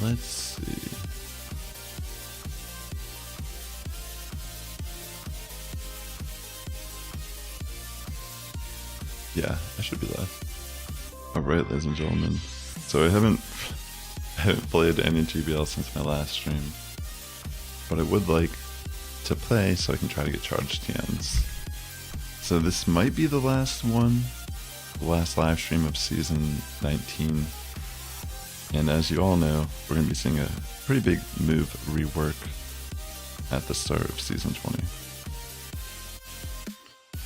let's see. Yeah, I should be live. Alright, ladies and gentlemen. So I haven't played any GBL since my last stream. But I would like to play so I can try to get charged TMs. So this might be the last one. The last live stream of season 19. And as you all know, we're going to be seeing a pretty big move rework at the start of season 20.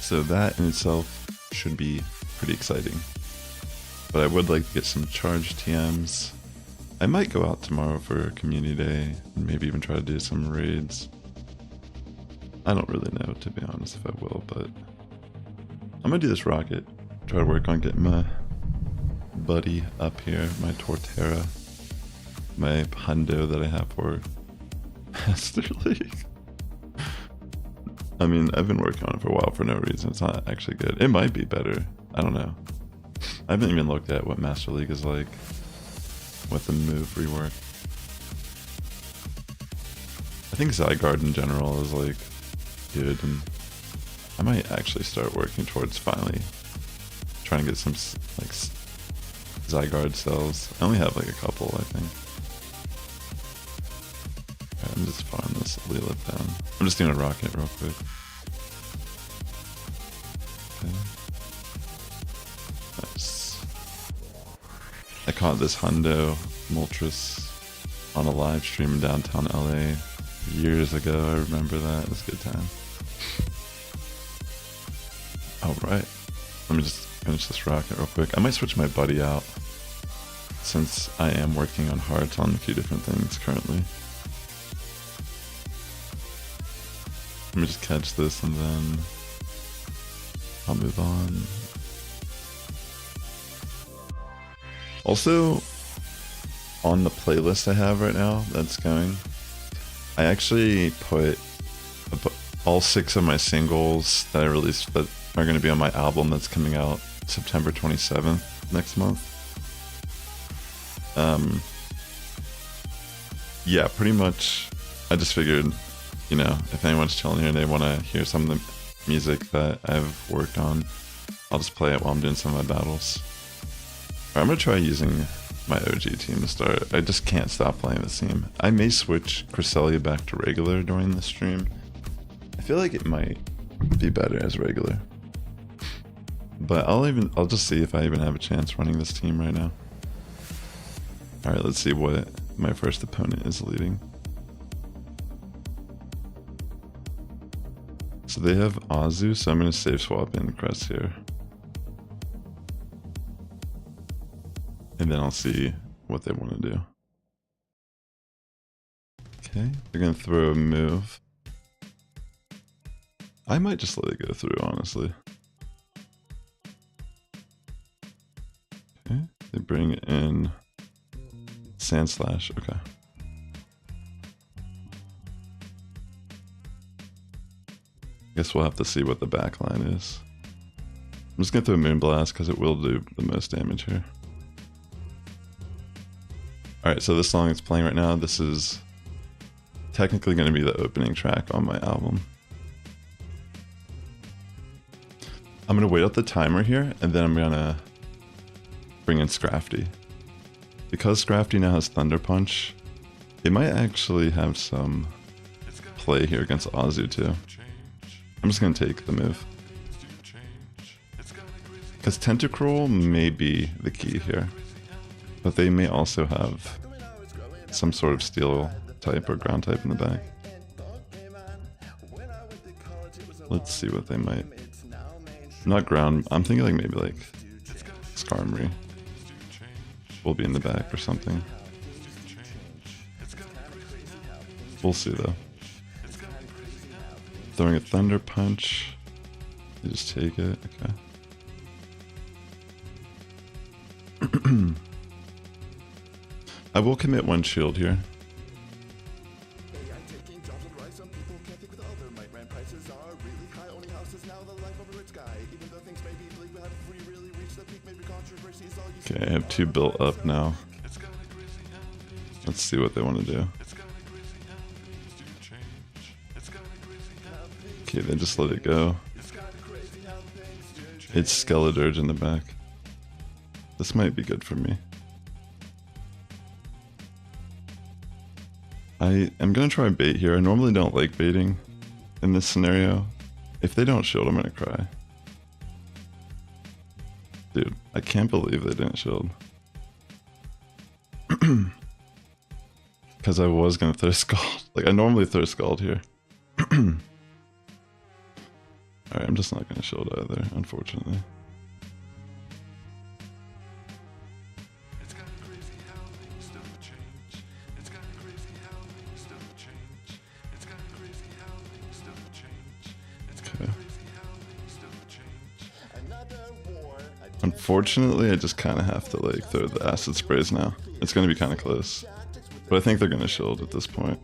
So that in itself should be pretty exciting. But I would like to get some charged TMs. I might go out tomorrow for community day and maybe even try to do some raids. I don't really know, to be honest, if I will, but I'm gonna do this rocket. Try to work on getting my buddy up here, my Torterra, my hundo that I have for Master League. I mean, I've been working on it for a while for no reason. It's not actually good. It might be better. I don't know. I haven't even looked at what Master League is like with the move rework. I think Zygarde in general is like good, and I might actually start working towards finally trying to get some like Zygarde cells. I only have like a couple, I think. Okay, I'm just farming this Lilith down. I'm just doing a rocket real quick. Okay. Nice. I caught this hundo Moltres on a live stream in downtown LA years ago. I remember that. It was a good time. Alright. Let me just finish this rocket real quick. I might switch my buddy out since I am working on hearts on a few different things currently. Let me just catch this and then I'll move on. Also, on the playlist I have right now that's going, I actually put all 6 of my singles that I released that are going to be on my album that's coming out September 27th next month. Yeah, pretty much. I just figured, you know, if anyone's chilling here and they want to hear some of the music that I've worked on, I'll just play it while I'm doing some of my battles. Alright, I'm going to try using my OG team to start. I just can't stop playing this team. I may switch Cresselia back to regular during the stream. I feel like it might be better as regular. But I'll just see if I even have a chance running this team right now. Alright, let's see what my first opponent is leading. So they have Azu, so I'm going to save swap in Crest here. And then I'll see what they want to do. Okay, they're going to throw a move. I might just let it go through, honestly. Okay, they bring in Sandslash, okay. Guess we'll have to see what the backline is. I'm just going to throw Moonblast because it will do the most damage here. Alright, so this song that's playing right now, this is technically going to be the opening track on my album. I'm going to wait out the timer here, and then I'm going to bring in Scrafty. Because Scrafty now has Thunder Punch, it might actually have some play here against Azu too. I'm just going to take the move. Because Tentacruel may be the key here. But they may also have some sort of steel type or ground type in the back. Let's see what they might. Not ground, I'm thinking like maybe like Skarmory will be in the back or something. We'll see though. Throwing a Thunder Punch. You just take it, okay. I will commit 1 shield here. Okay, I have 2 built up now. Let's see what they want to do. Okay, they just let it go. It's Skeledirge in the back. This might be good for me. I am gonna try bait here. I normally don't like baiting in this scenario. If they don't shield, I'm gonna cry. Dude, I can't believe they didn't shield. Because I was gonna throw Scald. Like, I normally throw Scald here. Alright, I'm just not gonna shield either, unfortunately. Okay. Unfortunately, I just kind of have to like throw the acid sprays now. It's gonna be kind of close. But I think they're gonna shield at this point.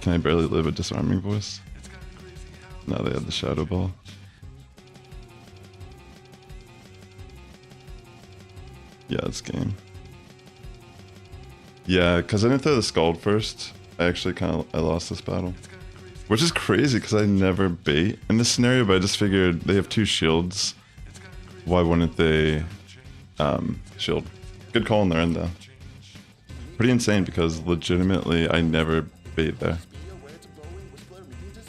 Can I barely live a disarming voice? Now they have the Shadow Ball. Yeah, it's game. Yeah, because I didn't throw the Scald first. I actually I lost this battle. Which is crazy because I never bait in this scenario, but I just figured they have 2 shields. Why wouldn't they shield? Good call on their end though. Pretty insane because legitimately I never bait there.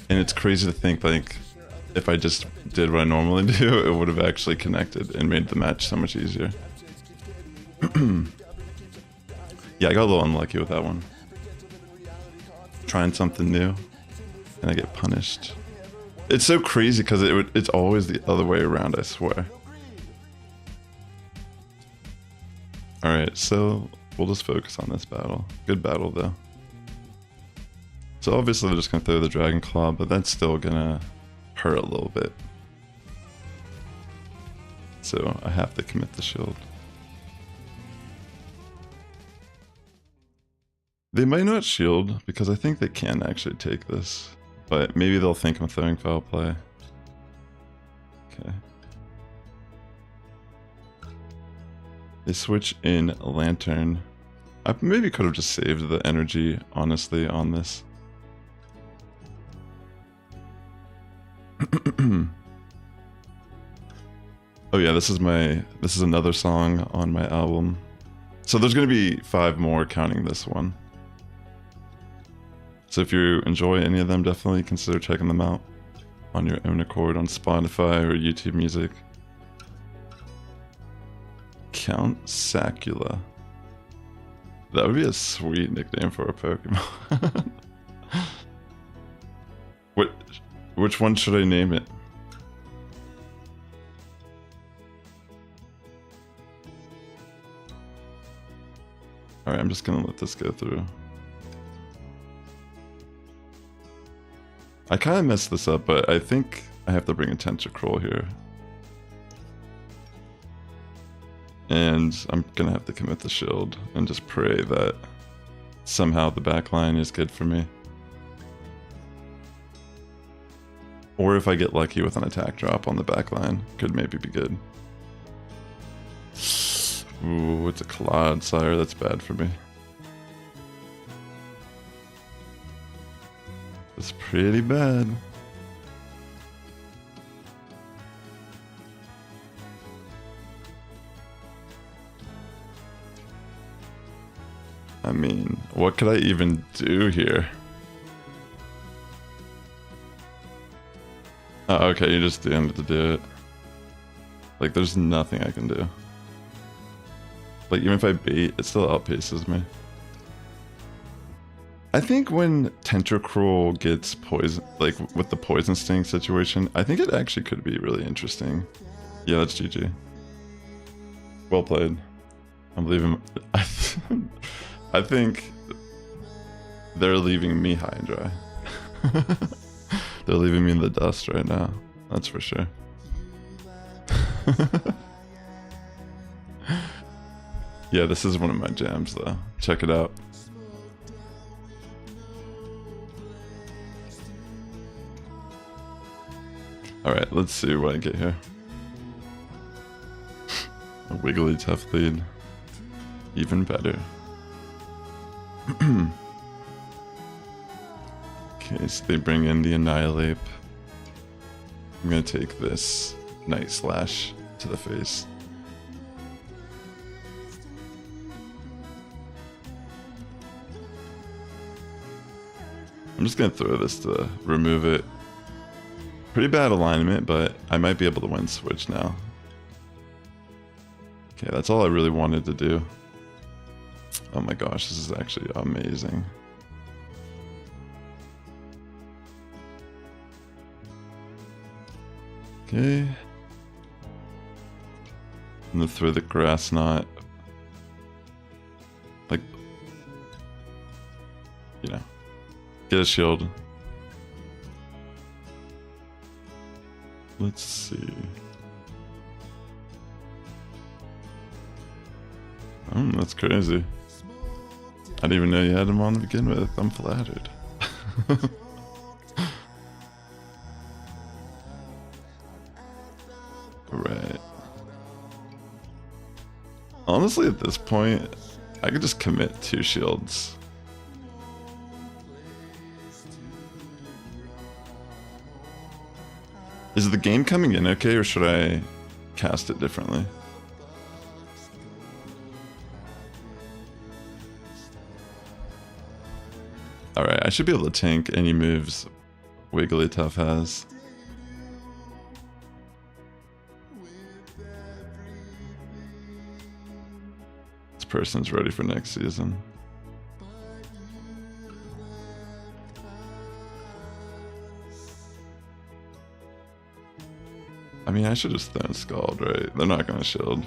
And it's crazy to think like if I just did what I normally do, it would have actually connected and made the match so much easier. Yeah, I got a little unlucky with that one. Trying something new, and I get punished. It's so crazy because it's always the other way around, I swear. Alright, so we'll just focus on this battle. Good battle though. So obviously they're just gonna throw the Dragon Claw, but that's still gonna hurt a little bit. So I have to commit the shield. They might not shield, because I think they can actually take this. But maybe they'll think I'm throwing foul play. Okay. They switch in Lantern. I maybe could have just saved the energy, honestly, on this. Oh yeah, this is another song on my album. So there's gonna be 5 more counting this one. So if you enjoy any of them, definitely consider checking them out on your own accord on Spotify or YouTube Music. Count Sacula. That would be a sweet nickname for a Pokemon. Which one should I name it? Alright, I'm just gonna let this go through. I kind of messed this up, but I think I have to bring a Tentacruel here. And I'm gonna have to commit the shield and just pray that somehow the backline is good for me. Or if I get lucky with an attack drop on the backline, could maybe be good. Ooh, it's a Claude Sire, that's bad for me. It's pretty bad. I mean, what could I even do here? Oh, okay, you just DM'd to do it. Like, there's nothing I can do. Like, even if I bait, it still outpaces me. I think when Tentacruel gets poison, like with the Poison Sting situation, I think it actually could be really interesting. Yeah, that's GG. Well played. I'm leaving. I think they're leaving me high and dry. They're leaving me in the dust right now. That's for sure. Yeah, this is one of my jams though. Check it out. Alright, let's see what I get here. A wiggly tough lead. Even better. Okay, so they bring in the Annihilate. I'm gonna take this Night Slash to the face. I'm just gonna throw this to remove it. Pretty bad alignment, but I might be able to win switch now. Okay, that's all I really wanted to do. Oh my gosh, this is actually amazing. Okay. I'm gonna throw the Grass Knot. Like, you know, get a shield. Let's see. Oh, that's crazy. I didn't even know you had him on to begin with. I'm flattered. Right. Honestly, at this point, I could just commit 2 shields. Is the game coming in okay, or should I cast it differently? Alright, I should be able to tank any moves Wigglytuff has. This person's ready for next season. I mean, I should just throw Scald, right? They're not gonna shield.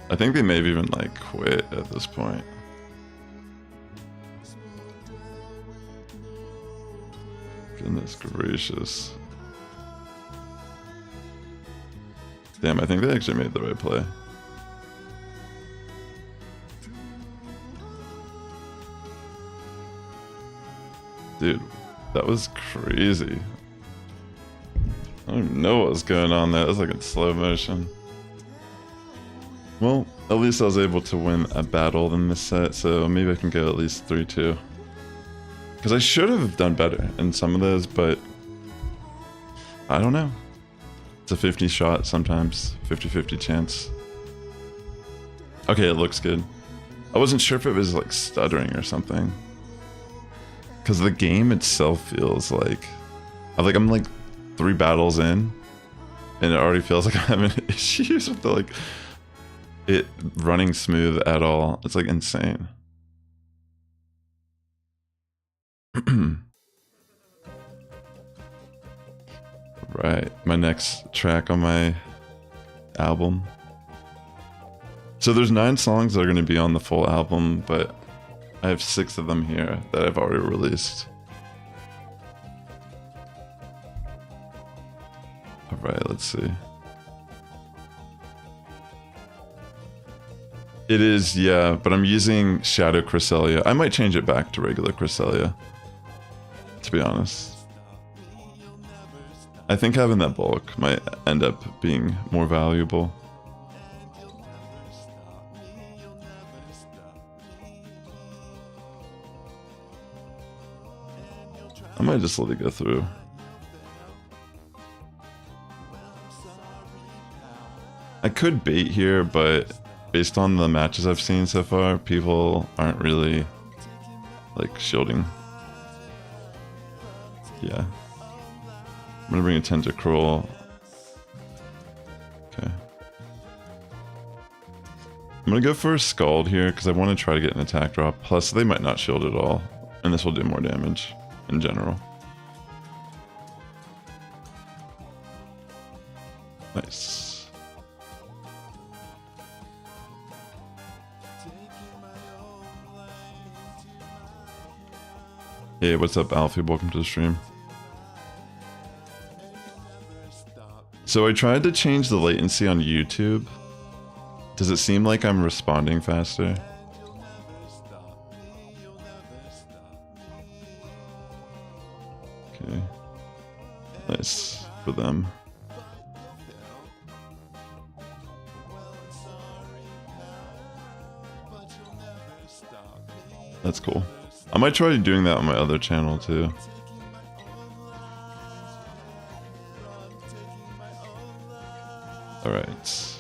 I think they may have even, like, quit at this point. Goodness gracious. Damn, I think they actually made the right play. Dude, that was crazy. I don't even know what was going on there. That was like in slow motion. Well, at least I was able to win a battle in this set, so maybe I can go at least 3-2. Because I should have done better in some of those, but I don't know. It's a 50 shot sometimes, 50-50 chance. Okay, it looks good. I wasn't sure if it was like stuttering or something. Because the game itself feels like I'm like 3 battles in, and it already feels like I'm having issues with the, like, it running smooth at all. It's like insane. Right, my next track on my album. So there's 9 songs that are going to be on the full album, but I have 6 of them here that I've already released. Alright, let's see. It is, yeah, but I'm using Shadow Cresselia. I might change it back to regular Cresselia, to be honest. I think having that bulk might end up being more valuable. I might just let it go through. I could bait here, but based on the matches I've seen so far, people aren't really, like, shielding. Yeah. I'm gonna bring a Tentacruel. Okay. I'm gonna go for a Scald here, because I want to try to get an attack drop. Plus, they might not shield at all, and this will do more damage in general. Nice. Hey, what's up, Alfie? Welcome to the stream. So I tried to change the latency on YouTube. Does it seem like I'm responding faster? Okay. Nice. for them. That's cool. I might try doing that on my other channel too. Alright.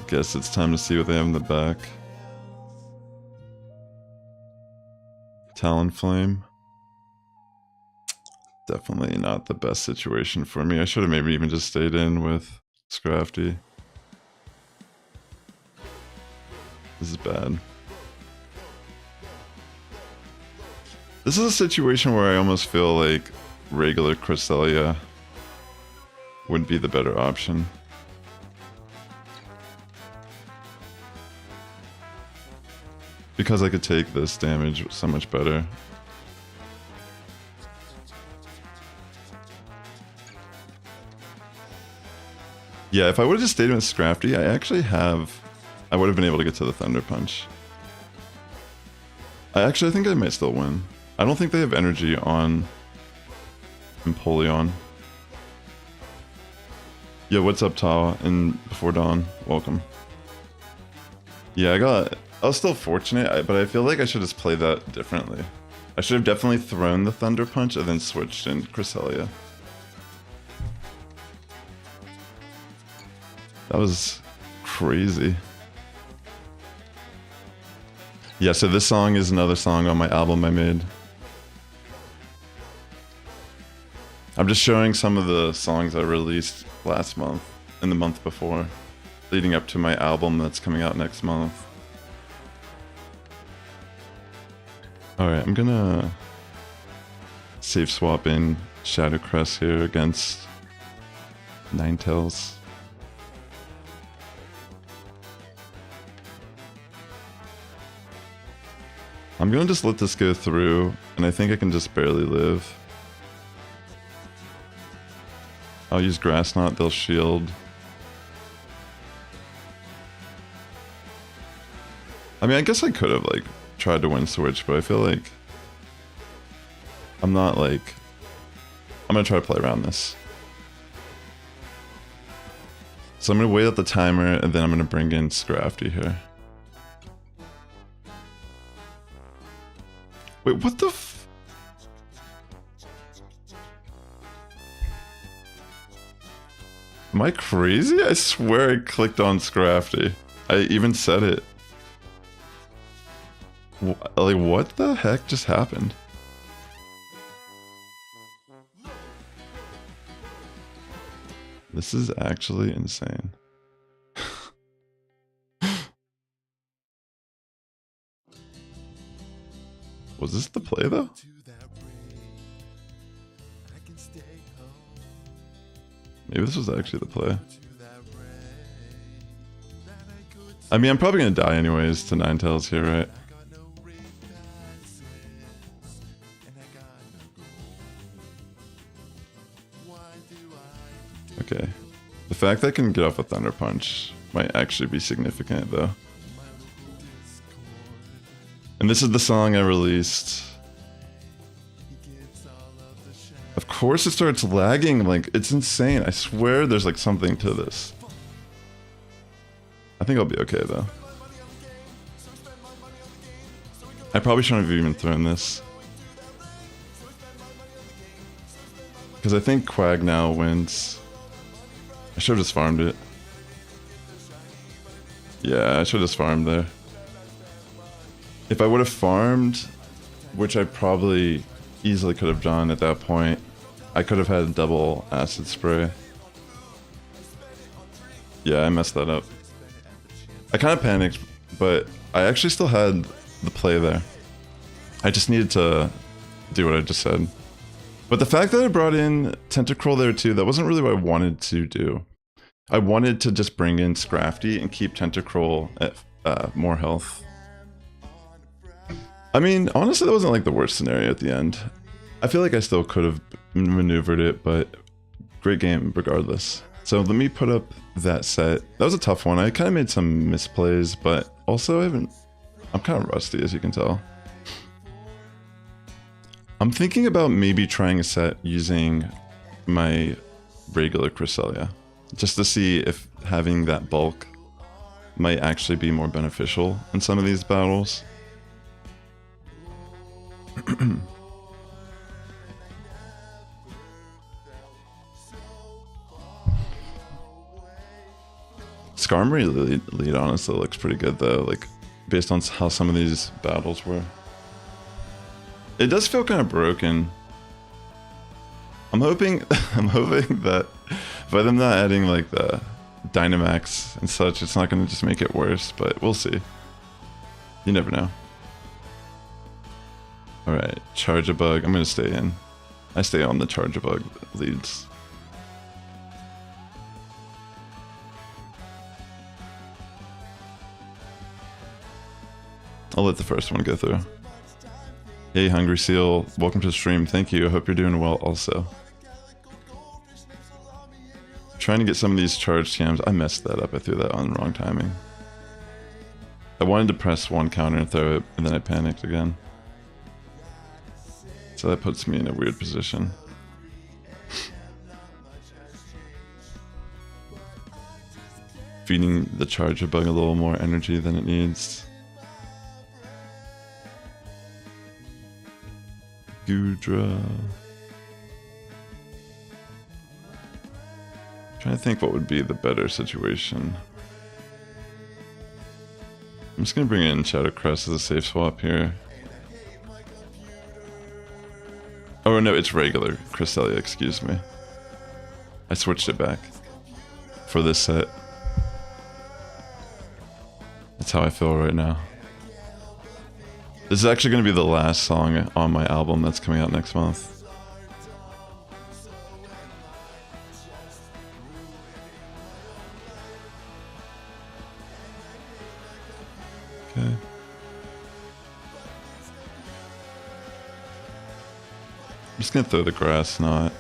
Guess it's time to see what they have in the back. Talonflame. Definitely not the best situation for me. I should have maybe even just stayed in with Scrafty. This is bad. This is a situation where I almost feel like regular Cresselia would be the better option. Because I could take this damage so much better. Yeah, if I would have just stayed with Scrafty, I would have been able to get to the Thunder Punch. I think I might still win. I don't think they have energy on Empoleon. Yo, what's up, Tawa? And Before Dawn, welcome. Yeah, I was still fortunate, but I feel like I should just play that differently. I should have definitely thrown the Thunder Punch and then switched in Cresselia. That was crazy. Yeah, so this song is another song on my album I made. I'm just showing some of the songs I released last month and the month before, leading up to my album that's coming out next month. Alright, I'm gonna safe swap in Shadowcrest here against Ninetales. I'm gonna just let this go through, and I think I can just barely live. I'll use Grass Knot, they'll shield. I mean, I guess I could have, like, tried to win switch, but I feel like I'm not, like... I'm gonna try to play around this. So I'm gonna wait out the timer, and then I'm gonna bring in Scrafty here. Wait, what the f... Am I crazy? I swear I clicked on Scrafty. I even said it. Like, what the heck just happened? This is actually insane. Was this the play though? Maybe this was actually the play. I mean, I'm probably gonna die anyways to Ninetales here, right? Okay. The fact that I can get off a Thunder Punch might actually be significant though. And this is the song I released. Of course it starts lagging, like, it's insane. I swear there's like something to this. I think I'll be okay though. I probably shouldn't have even thrown this. Because I think Quag now wins. I should have just farmed it. Yeah, I should have just farmed there. If I would have farmed, which I probably easily could have done at that point, I could have had double acid spray. Yeah, I messed that up. I kind of panicked, but I actually still had the play there. I just needed to do what I just said. But the fact that I brought in Tentacruel there too, that wasn't really what I wanted to do. I wanted to just bring in Scrafty and keep Tentacruel at more health. I mean, honestly, that wasn't like the worst scenario at the end. I feel like I still could have maneuvered it, but great game regardless. So let me put up that set. That was a tough one. I kind of made some misplays, but also I'm kind of rusty, as you can tell. I'm thinking about maybe trying a set using my regular Cresselia, just to see if having that bulk might actually be more beneficial in some of these battles. Skarmory lead honestly looks pretty good though, like based on how some of these battles were. It does feel kind of broken. I'm hoping that by them not adding like the Dynamax and such, it's not going to just make it worse, but we'll see. You never know. Alright, Charge-a-Bug. I'm going to stay in. I stay on the Charge-a-Bug leads. I'll let the first one go through. Hey, Hungry Seal. Welcome to the stream. Thank you. I hope you're doing well also. Trying to get some of these charge TMs. I messed that up. I threw that on the wrong timing. I wanted to press one counter and throw it, and then I panicked again. So that puts me in a weird position. Feeding the Charge-a-Bug a little more energy than it needs. Goodra. Trying to think what would be the better situation. I'm just gonna bring in Shadowcrest as a safe swap here. Oh no, it's regular Cresselia, excuse me. I switched it back for this set. That's how I feel right now. This is actually going to be the last song on my album that's coming out next month. Okay. I'm just going to throw the Grass Knot.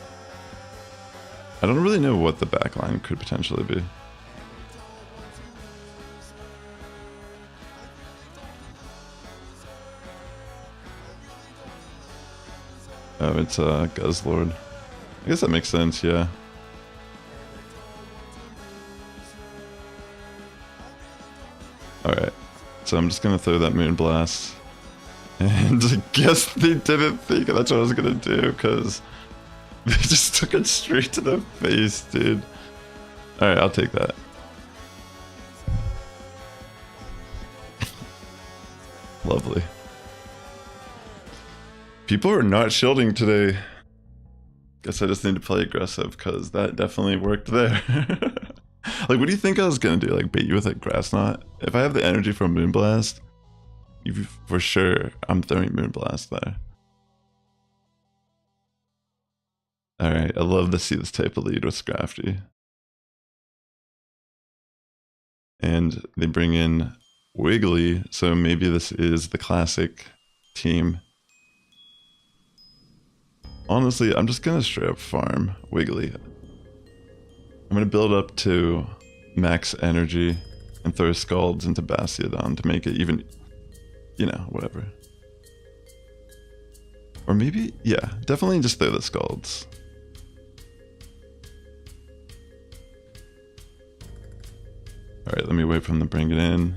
I don't really know what the backline could potentially be. Oh, it's Guzzlord. I guess that makes sense, yeah. Alright, so I'm just gonna throw that Moonblast. And I guess they didn't think that's what I was gonna do, because they just took it straight to the face, dude. Alright, I'll take that. Lovely. People are not shielding today. Guess I just need to play aggressive because that definitely worked there. Like, what do you think I was gonna do? Like, bait you with a Grass Knot? If I have the energy from Moonblast, for sure I'm throwing Moonblast there. Alright, I love to see this type of lead with Scrafty. And they bring in Wiggly, so maybe this is the classic team. Honestly, I'm just gonna straight up farm Wiggly. I'm gonna build up to max energy and throw Scalds into Bastiodon to make it even, you know, whatever. Or maybe, yeah, definitely just throw the Scalds. Alright, let me wait for them to bring it in.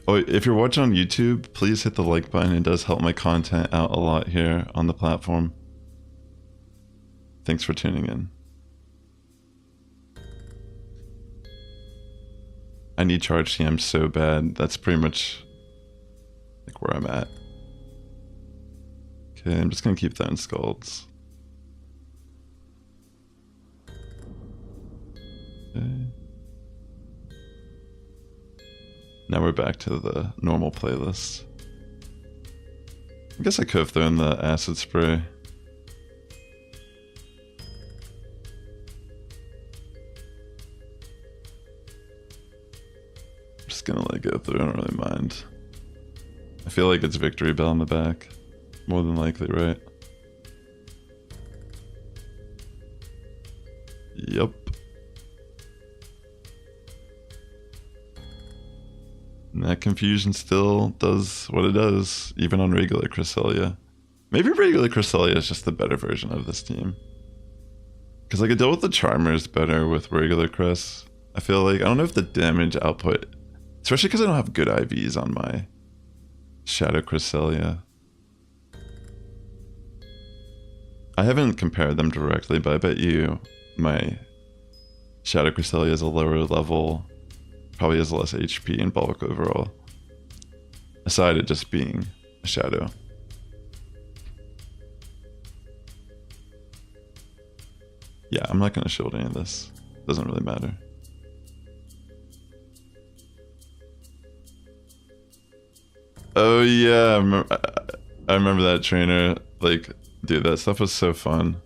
Oh, if you're watching on YouTube, please hit the like button. It does help my content out a lot here on the platform. Thanks for tuning in. I need Charge TM so bad. That's pretty much like where I'm at. Okay, I'm just gonna keep throwing Scalds. Okay. Now we're back to the normal playlist. I guess I could have thrown the Acid Spray. Just gonna let it go through, I don't really mind. I feel like it's Victory Bell in the back. More than likely, right? Yup. And that confusion still does what it does, even on regular Cresselia. Maybe regular Cresselia is just the better version of this team. Because I could deal with the Charmers better with regular Cress. I feel like, I don't know if the damage output, especially because I don't have good IVs on my Shadow Cresselia. I haven't compared them directly, but I bet you my Shadow Cresselia is a lower level, probably has less HP and bulk overall. Aside it just being a Shadow. Yeah, I'm not going to shield any of this. Doesn't really matter. Oh yeah, I remember that trainer. Like, dude, that stuff was so fun.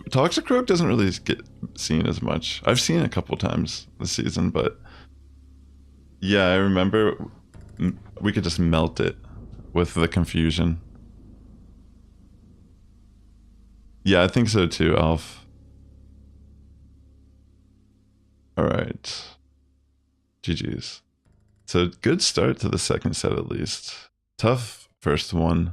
Toxicroak doesn't really get seen as much. I've seen it a couple times this season, but yeah, I remember we could just melt it with the confusion. Yeah, I think so too, Alf. Alright. GG's. So good start to the second set at least. Tough first one.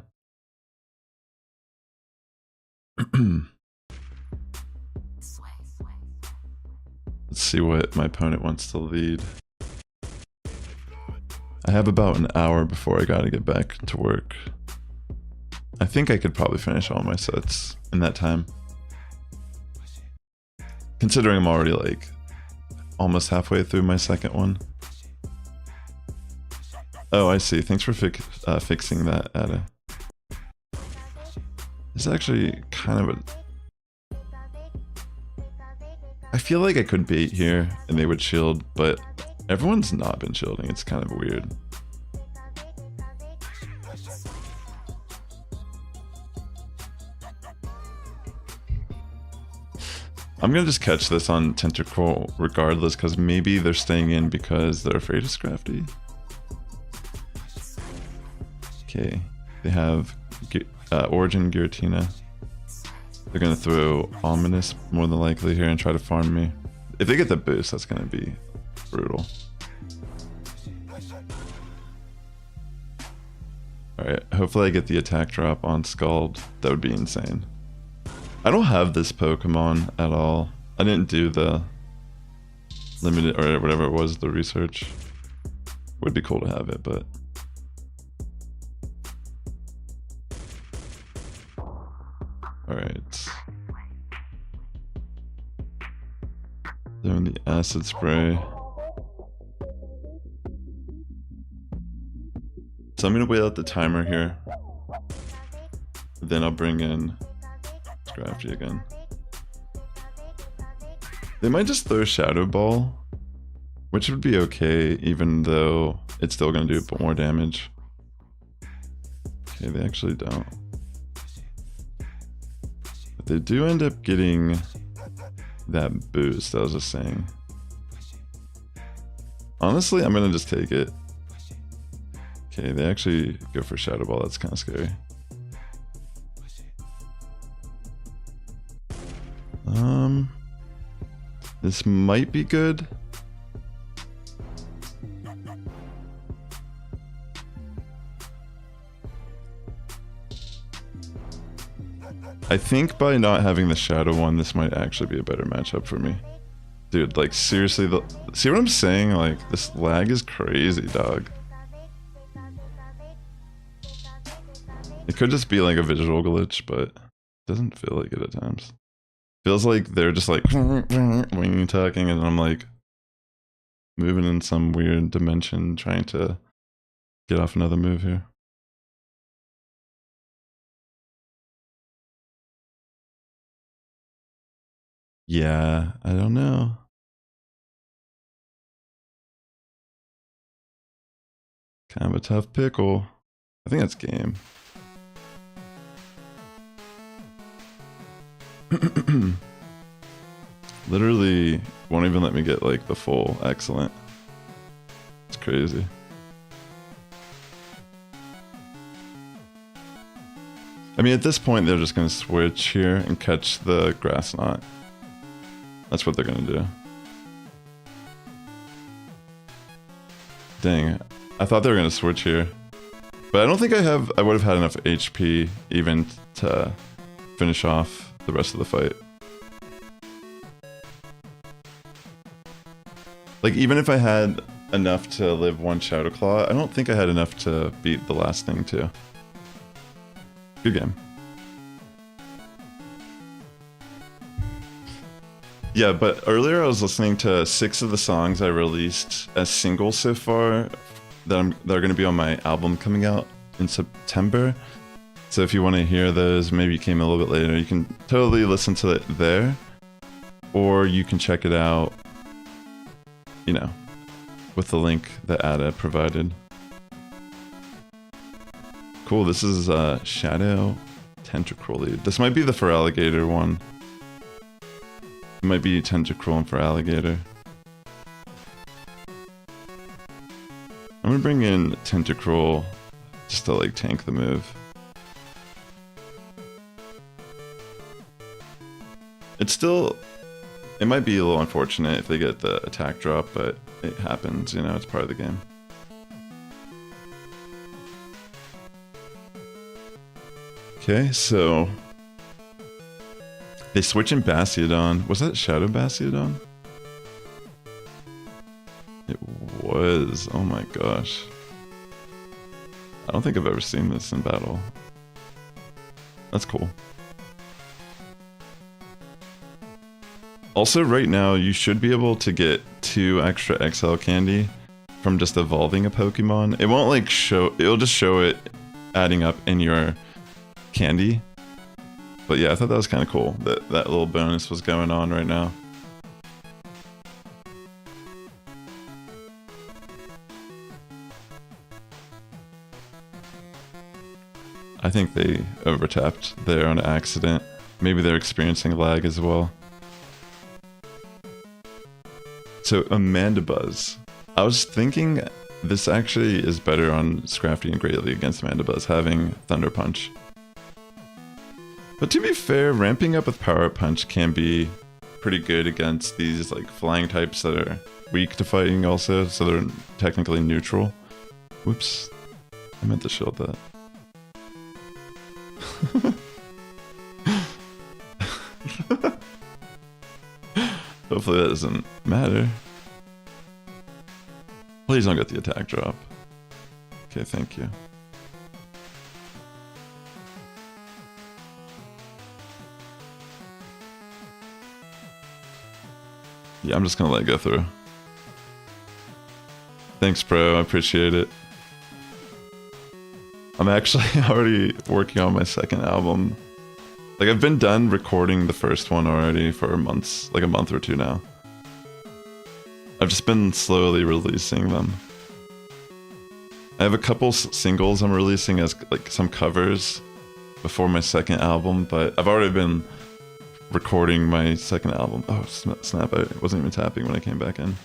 Let's see what my opponent wants to lead. I have about an hour before I gotta get back to work. I think I could probably finish all my sets in that time. Considering I'm already like almost halfway through my second one. Oh, I see. Thanks for fixing that, Ada. It's actually kind of a... I feel like I could bait here and they would shield, but everyone's not been shielding. It's kind of weird. I'm gonna just catch this on Tentacle regardless, because maybe they're staying in because they're afraid of Scrafty. Okay, they have Origin Giratina. They're gonna throw Ominous more than likely here and try to farm me. If they get the boost, that's gonna be brutal. Alright, hopefully I get the attack drop on Scald. That would be insane. I don't have this Pokemon at all. I didn't do the limited or whatever it was, the research. Would be cool to have it, but... Alright. Doing the acid spray. So I'm gonna wait out the timer here. Then I'll bring in Scrafty again. They might just throw Shadow Ball, which would be okay, even though it's still gonna do a bit more damage. Okay, they actually don't. They do end up getting that boost, I was just saying. Honestly, I'm gonna just take it. Okay, they actually go for Shadow Ball, that's kind of scary. This might be good. I think by not having the Shadow one, this might actually be a better matchup for me. Dude, like seriously, see what I'm saying? Like, this lag is crazy, dog. It could just be like a visual glitch, but it doesn't feel like it at times. Feels like they're just like when you're talking and I'm like moving in some weird dimension trying to get off another move here. Yeah, I don't know. Kind of a tough pickle. I think that's game. Literally won't even let me get like the full excellent. It's crazy. I mean, at this point they're just gonna switch here and catch the grass knot. That's what they're gonna do. Dang, I thought they were gonna switch here. But I don't think I would have had enough HP even to finish off the rest of the fight. Like, even if I had enough to live one Shadow Claw, I don't think I had enough to beat the last thing too. Good game. Yeah, but earlier I was listening to 6 of the songs I released as singles so far that are going to be on my album coming out in September. So if you want to hear those, maybe you came a little bit later, you can totally listen to it there. Or you can check it out, you know, with the link that Ada provided. Cool, this is Shadow Tentacruel. This might be the Feraligatr one. It might be Tentacruel and Feraligatr. I'm gonna bring in Tentacruel just to like tank the move. It's still, it might be a little unfortunate if they get the attack drop, but it happens, you know, it's part of the game. Okay, so they switch in Bastiodon. Was that Shadow Bastiodon? It was. Oh my gosh. I don't think I've ever seen this in battle. That's cool. Also, right now, you should be able to get 2 extra XL candy from just evolving a Pokemon. It won't like show, it'll just show it adding up in your candy. But yeah, I thought that was kind of cool that that little bonus was going on right now. I think they overtapped there on accident. Maybe they're experiencing lag as well. So Amandabuzz. I was thinking this actually is better on Scrafty and Greatly against Amandabuzz, having Thunder Punch. But to be fair, ramping up with Power Punch can be pretty good against these like flying types that are weak to fighting also, so they're technically neutral. Whoops. I meant to shield that. Hopefully that doesn't matter. Please don't get the attack drop. Okay, thank you. Yeah, I'm just gonna let it go through. Thanks, bro. I appreciate it. I'm actually already working on my second album. Like, I've been done recording the first one already for months, like a month or 2 now. I've just been slowly releasing them. I have a couple singles I'm releasing as like some covers before my second album, but I've already been recording my second album. Oh, snap, I wasn't even tapping when I came back in.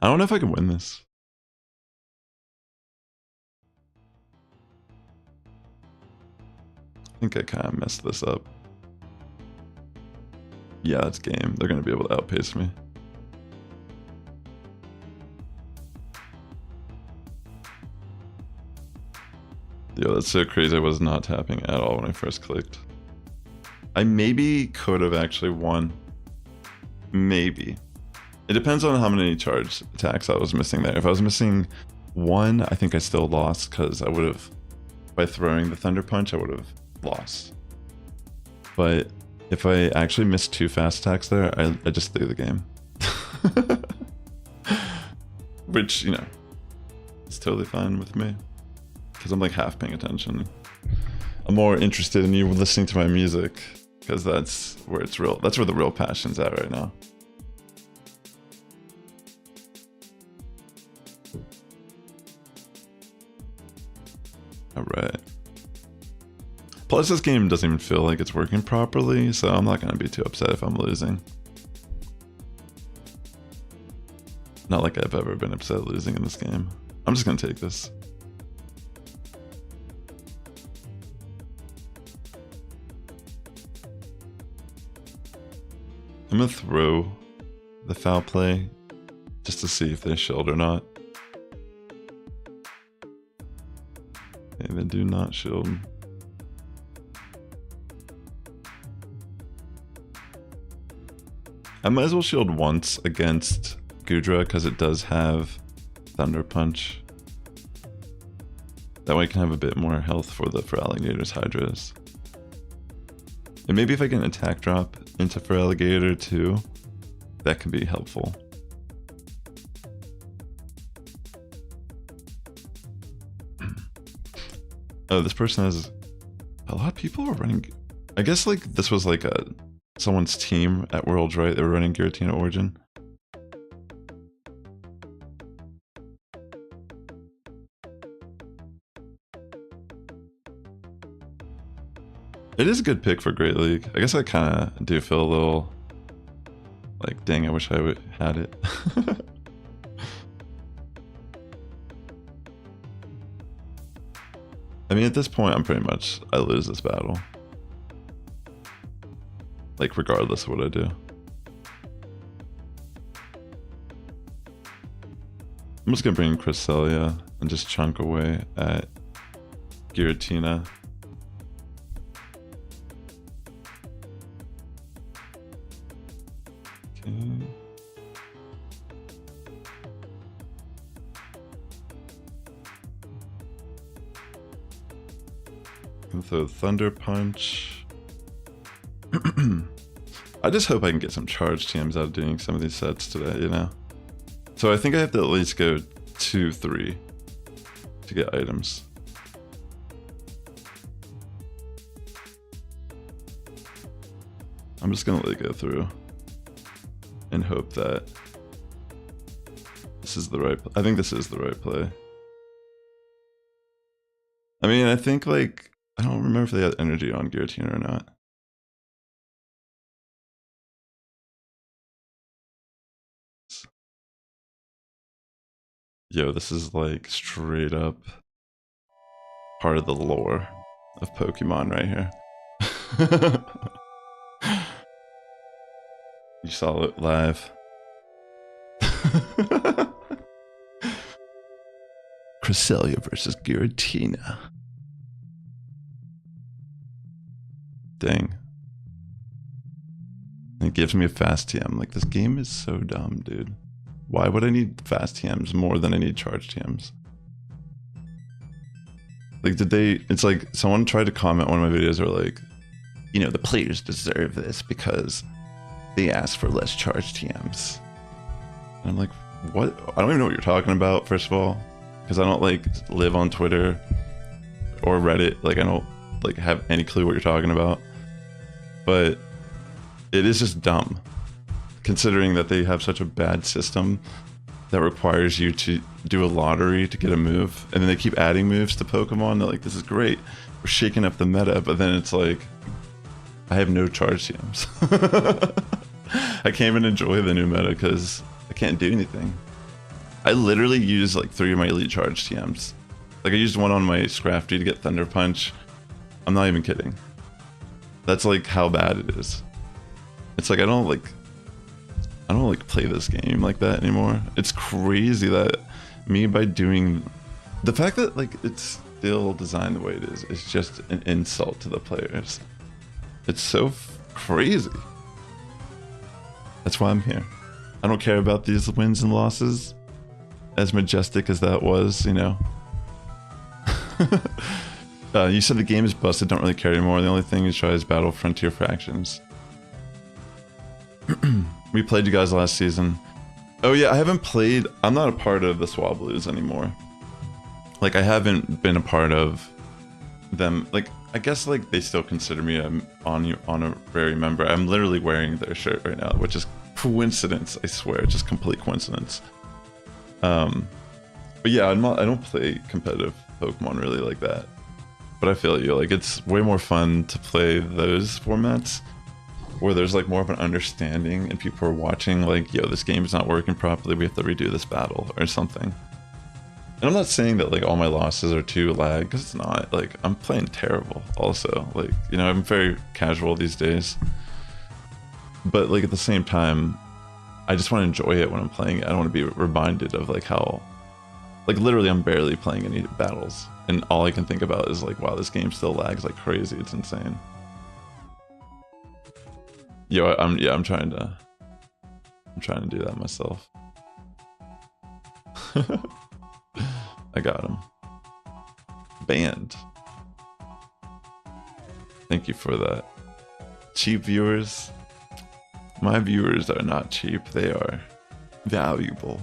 I don't know if I can win this. I think I kind of messed this up. Yeah, that's game. They're going to be able to outpace me. Yo, that's so crazy. I was not tapping at all when I first clicked. I maybe could have actually won. Maybe. It depends on how many charge attacks I was missing there. If I was missing 1, I think I still lost because I would have, by throwing the Thunder Punch, I would have lost. But if I actually missed 2 fast attacks there, I just threw the game. Which, you know, it's totally fine with me. Because I'm like half paying attention. I'm more interested in you listening to my music. Because that's where it's real. That's where the real passion's at right now. Alright. Plus, this game doesn't even feel like it's working properly, so I'm not going to be too upset if I'm losing. Not like I've ever been upset losing in this game. I'm just going to take this. I'm going to throw the foul play just to see if they shield or not. Okay, they do not shield. I might as well shield once against Gudra because it does have Thunder Punch. That way I can have a bit more health for Alligator's Hydras. And maybe if I get an attack drop into Alligator too, that could be helpful. Oh, this person has a lot of people are running. I guess like this was like someone's team at Worlds, right? They were running Giratina Origin. It is a good pick for Great League. I guess I kind of do feel a little like, dang, I wish I had it. I mean, at this point, I lose this battle. Like, regardless of what I do. I'm just gonna bring Cresselia and just chunk away at Giratina. Okay. And throw Thunder Punch. I just hope I can get some charge TMs out of doing some of these sets today, you know? So I think I have to at least go 2-3 to get items. I'm just gonna let it go through and hope that this is the right play. I think this is the right play. I mean, I think like, I don't remember if they had energy on Giratina or not. Yo, this is like straight up part of the lore of Pokemon right here. You saw it live. Cresselia versus Giratina. Dang. It gives me a fast TM. Like, this game is so dumb, dude. Why would I need fast TMs more than I need charge TMs? Like, it's like someone tried to comment on one of my videos or like, you know, the players deserve this because they ask for less charge TMs. And I'm like, what? I don't even know what you're talking about, first of all, because I don't like live on Twitter or Reddit. Like, I don't like have any clue what you're talking about. But it is just dumb, considering that they have such a bad system that requires you to do a lottery to get a move, and then they keep adding moves to Pokemon. They're like, this is great, we're shaking up the meta, but then it's like, I have no charge TMs. I can't even enjoy the new meta because I can't do anything. I literally use like 3 of my elite charge TMs. Like, I used one on my Scrafty to get Thunder Punch. I'm not even kidding. That's like how bad it is. It's like I don't like play this game like that anymore. It's crazy that me, by doing the fact that like it's still designed the way it is just an insult to the players. It's so crazy. That's why I'm here. I don't care about these wins and losses, as majestic as that was, you know. You said the game is busted, don't really care anymore. The only thing you try is battle Frontier Factions. We played you guys last season. Oh yeah, I haven't played, I'm not a part of the Swablues anymore. Like, I haven't been a part of them. Like, I guess like they still consider me an honorary member. I'm literally wearing their shirt right now, which is coincidence, I swear, just complete coincidence. But yeah, I don't play competitive Pokemon really like that. But I feel you, like it's way more fun to play those formats where there's like more of an understanding and people are watching like, yo, this game is not working properly, we have to redo this battle or something. And I'm not saying that like all my losses are too lag, because it's not. Like, I'm playing terrible also. Like, you know, I'm very casual these days. But like at the same time, I just want to enjoy it when I'm playing it. I don't want to be reminded of like how Like literally I'm barely playing any battles. And all I can think about is like, wow, this game still lags like crazy. It's insane. Yo, I'm trying to do that myself. I got him. Banned. Thank you for that. Cheap viewers. My viewers are not cheap, they are valuable.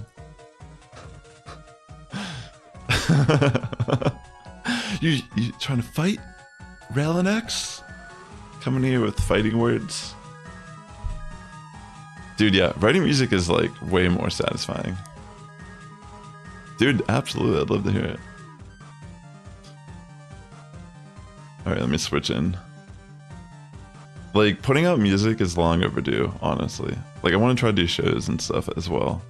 you trying to fight? Railin X? Coming here with fighting words? Dude, yeah, writing music is like way more satisfying. Dude, absolutely, I'd love to hear it. Alright, let me switch in. Like, putting out music is long overdue, honestly. Like, I want to try to do shows and stuff as well.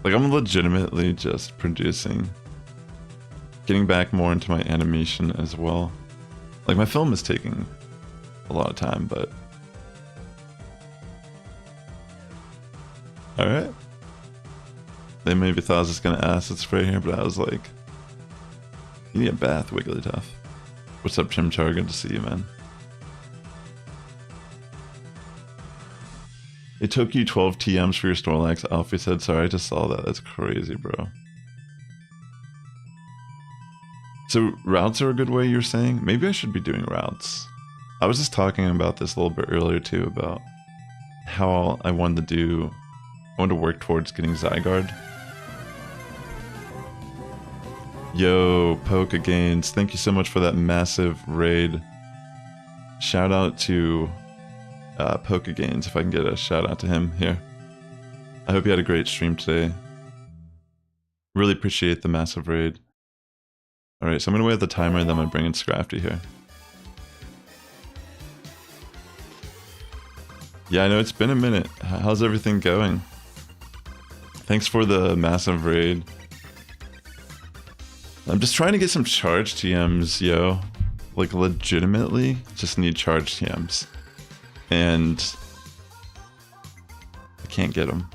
Like, I'm legitimately just producing. Getting back more into my animation as well. Like, my film is taking a lot of time, but... Alright. They maybe thought I was just gonna acid spray here, but I was like... You need a bath, Wigglytuff. What's up, Chimchar? Good to see you, man. It took you 12 TMs for your Snorlax, Alfie said. Sorry, I just saw that. That's crazy, bro. So, routes are a good way, you're saying? Maybe I should be doing routes. I was just talking about this a little bit earlier, too, about how I wanted to work towards getting Zygarde. Yo, Poke Gains, thank you so much for that massive raid. Shout out to Poke Gains, if I can get a shout out to him here. I hope you had a great stream today. Really appreciate the massive raid. Alright, so I'm gonna wait at the timer and then I'm gonna bring in Scrafty here. Yeah, I know it's been a minute. How's everything going? Thanks for the massive raid. I'm just trying to get some charge TMs, yo. Like, legitimately, just need charge TMs. And... I can't get them.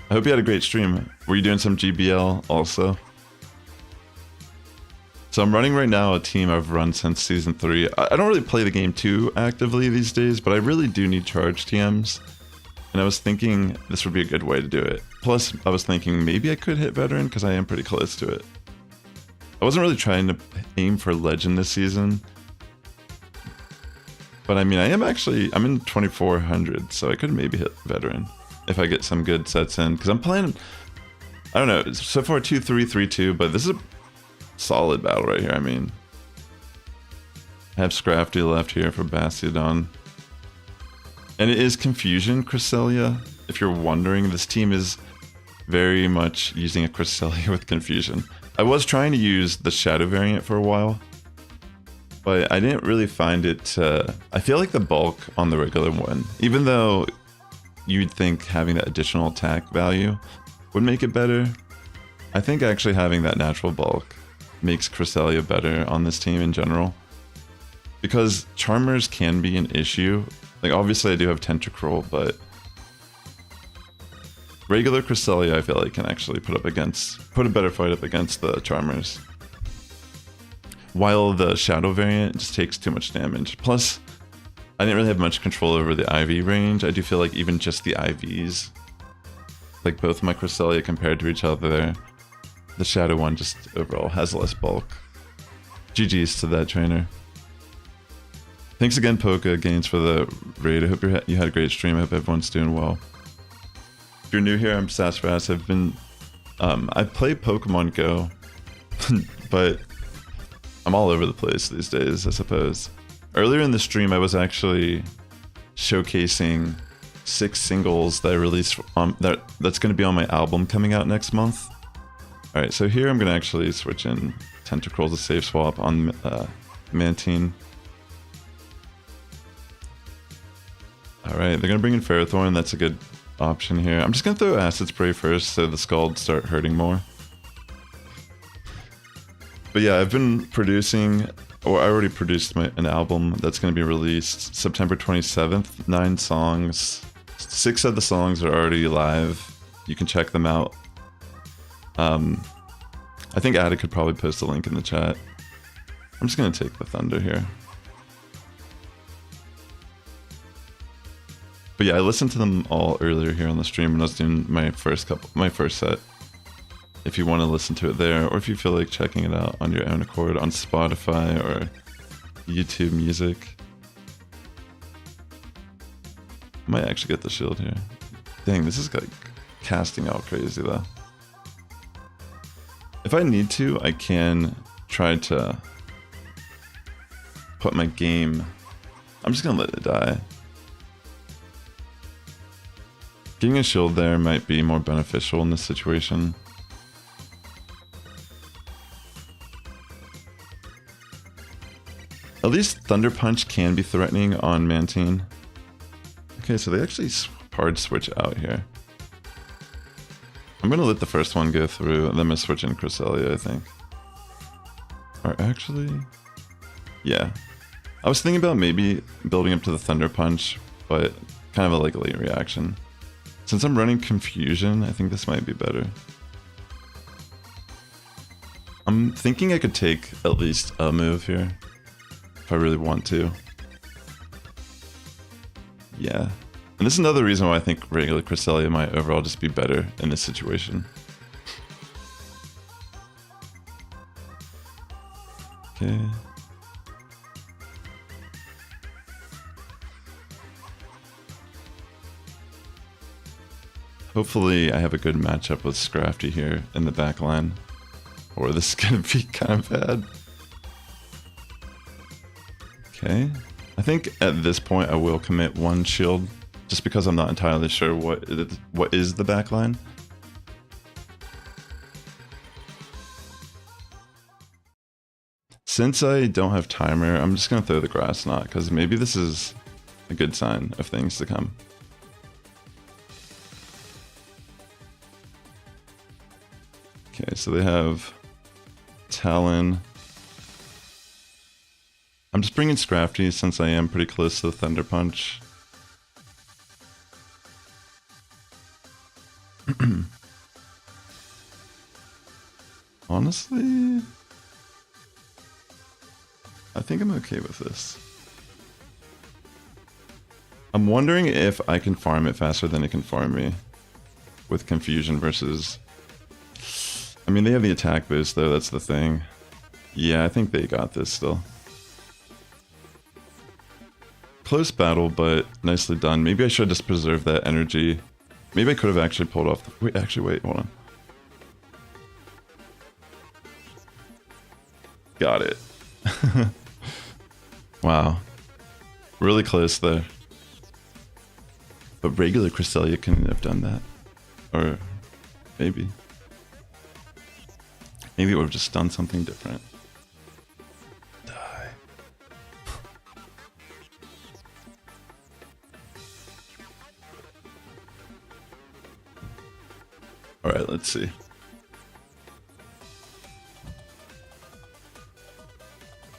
I hope you had a great stream. Were you doing some GBL also? So I'm running right now a team I've run since Season 3. I don't really play the game too actively these days, but I really do need charge TMs. And I was thinking this would be a good way to do it. Plus, I was thinking maybe I could hit Veteran because I am pretty close to it. I wasn't really trying to aim for Legend this season. But I mean, I'm in 2400, so I could maybe hit Veteran if I get some good sets in. Because I'm playing, I don't know, so far 2-3-3-2, but this is a solid battle right here. I mean, I have Scrafty left here for Bastiodon. And it is Confusion Cresselia. If you're wondering, this team is very much using a Cresselia with Confusion. I was trying to use the Shadow variant for a while, but I didn't really find it, I feel like the bulk on the regular one, even though you'd think having that additional attack value would make it better, I think actually having that natural bulk makes Cresselia better on this team in general. Because Charmers can be an issue. Like, obviously I do have Tentacruel, but regular Cresselia I feel like can actually put a better fight up against the Charmers. While the Shadow variant just takes too much damage. Plus, I didn't really have much control over the IV range. I do feel like even just the IVs, like both my Cresselia compared to each other, the Shadow one just overall has less bulk. GG's to that trainer. Thanks again, Poke Gains, for the raid. I hope you had a great stream. I hope everyone's doing well. If you're new here, I'm Sassifrass. I've been... I play Pokemon Go, but I'm all over the place these days, I suppose. Earlier in the stream, I was actually showcasing 6 singles that I released that's going to be on my album coming out next month. Alright, so here I'm going to actually switch in Tentacruel to save swap on Mantine. Alright, they're going to bring in Ferrothorn. That's a good option here. I'm just going to throw Acid Spray first so the Scald start hurting more. But yeah, I've been producing, or I already produced an album that's going to be released September 27th. 9 songs. 6 of the songs are already live. You can check them out. I think Ada could probably post a link in the chat. I'm just gonna take the Thunder here. But yeah, I listened to them all earlier here on the stream when I was doing my first set. If you want to listen to it there, or if you feel like checking it out on your own accord on Spotify or YouTube Music. Might actually get the shield here. Dang, this is like casting out crazy though. If I need to, I can try to put my game... I'm just gonna let it die. Getting a shield there might be more beneficial in this situation. At least Thunder Punch can be threatening on Mantine. Okay, so they actually hard switch out here. I'm gonna let the first one go through, and then I'm gonna switch in Cresselia, I think. Or actually... yeah. I was thinking about maybe building up to the Thunder Punch, but kind of a like late reaction. Since I'm running Confusion, I think this might be better. I'm thinking I could take at least a move here, if I really want to. Yeah. And this is another reason why I think regular Cresselia might overall just be better in this situation. Okay. Hopefully I have a good matchup with Scrafty here in the back line, or this is gonna be kind of bad. Okay. I think at this point I will commit one shield, just because I'm not entirely sure what is the backline. Since I don't have timer, I'm just gonna throw the Grass Knot, because maybe this is a good sign of things to come. Okay, so they have Talon. I'm just bringing Scrafty since I am pretty close to the Thunder Punch. Honestly, I think I'm okay with this. I'm wondering if I can farm it faster than it can farm me with Confusion versus... I mean, they have the attack boost though, that's the thing. Yeah, I think they got this still. Close battle, but nicely done. Maybe I should just preserve that energy. Maybe I could have actually pulled off the... wait, hold on. Got it. Wow. Really close there. But regular Cresselia couldn't have done that. Or maybe. Maybe it would have just done something different. Die. Alright, let's see.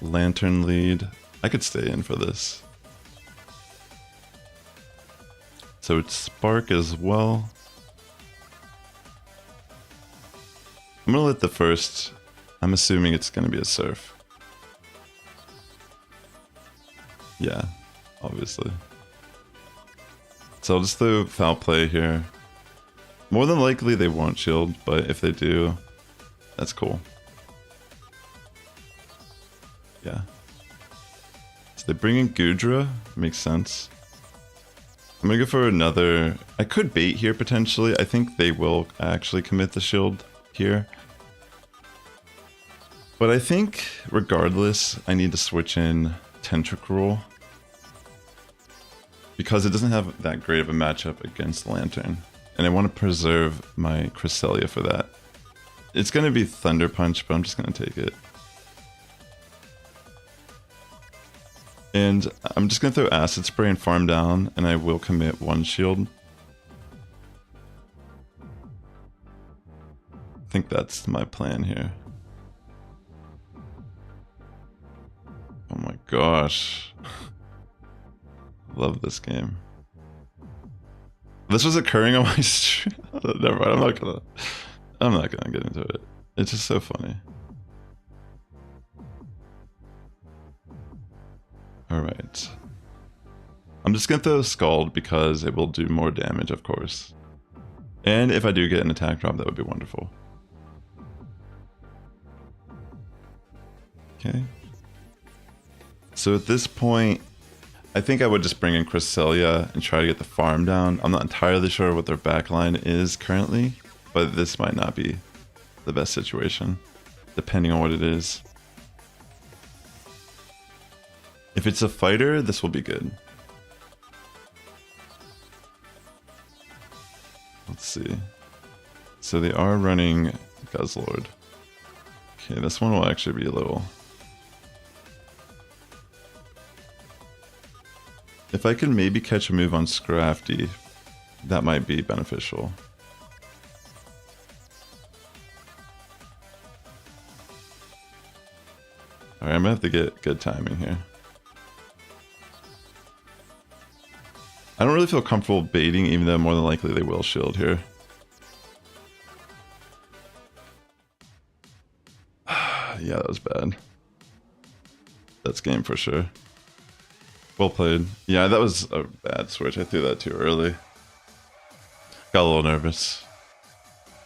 Lantern lead. I could stay in for this. So it's Spark as well. I'm gonna let the first... I'm assuming it's gonna be a Surf. Yeah, obviously. So I'll just throw Foul Play here. More than likely they won't shield, but if they do, that's cool. Yeah. So they bring in Goodra, makes sense. I'm gonna go for another... I could bait here potentially. I think they will actually commit the shield here. But I think, regardless, I need to switch in Tentacruel. Because it doesn't have that great of a matchup against Lantern. And I want to preserve my Cresselia for that. It's going to be Thunder Punch, but I'm just going to take it. And I'm just going to throw Acid Spray and farm down, and I will commit one shield. I think that's my plan here. Oh my gosh. Love this game. This was occurring on my stream. Never mind. I'm not gonna get into it. It's just so funny. All right. I'm just gonna throw Scald because it will do more damage, of course. And if I do get an attack drop, that would be wonderful. Okay. So at this point, I think I would just bring in Cresselia and try to get the farm down. I'm not entirely sure what their backline is currently, but this might not be the best situation, depending on what it is. If it's a fighter, this will be good. Let's see. So they are running Guzzlord. Okay, this one will actually be a little... If I can maybe catch a move on Scrafty, that might be beneficial. Alright, I'm gonna have to get good timing here. I don't really feel comfortable baiting, even though more than likely they will shield here. Yeah, that was bad. That's game for sure. Well played. Yeah, that was a bad switch. I threw that too early. Got a little nervous.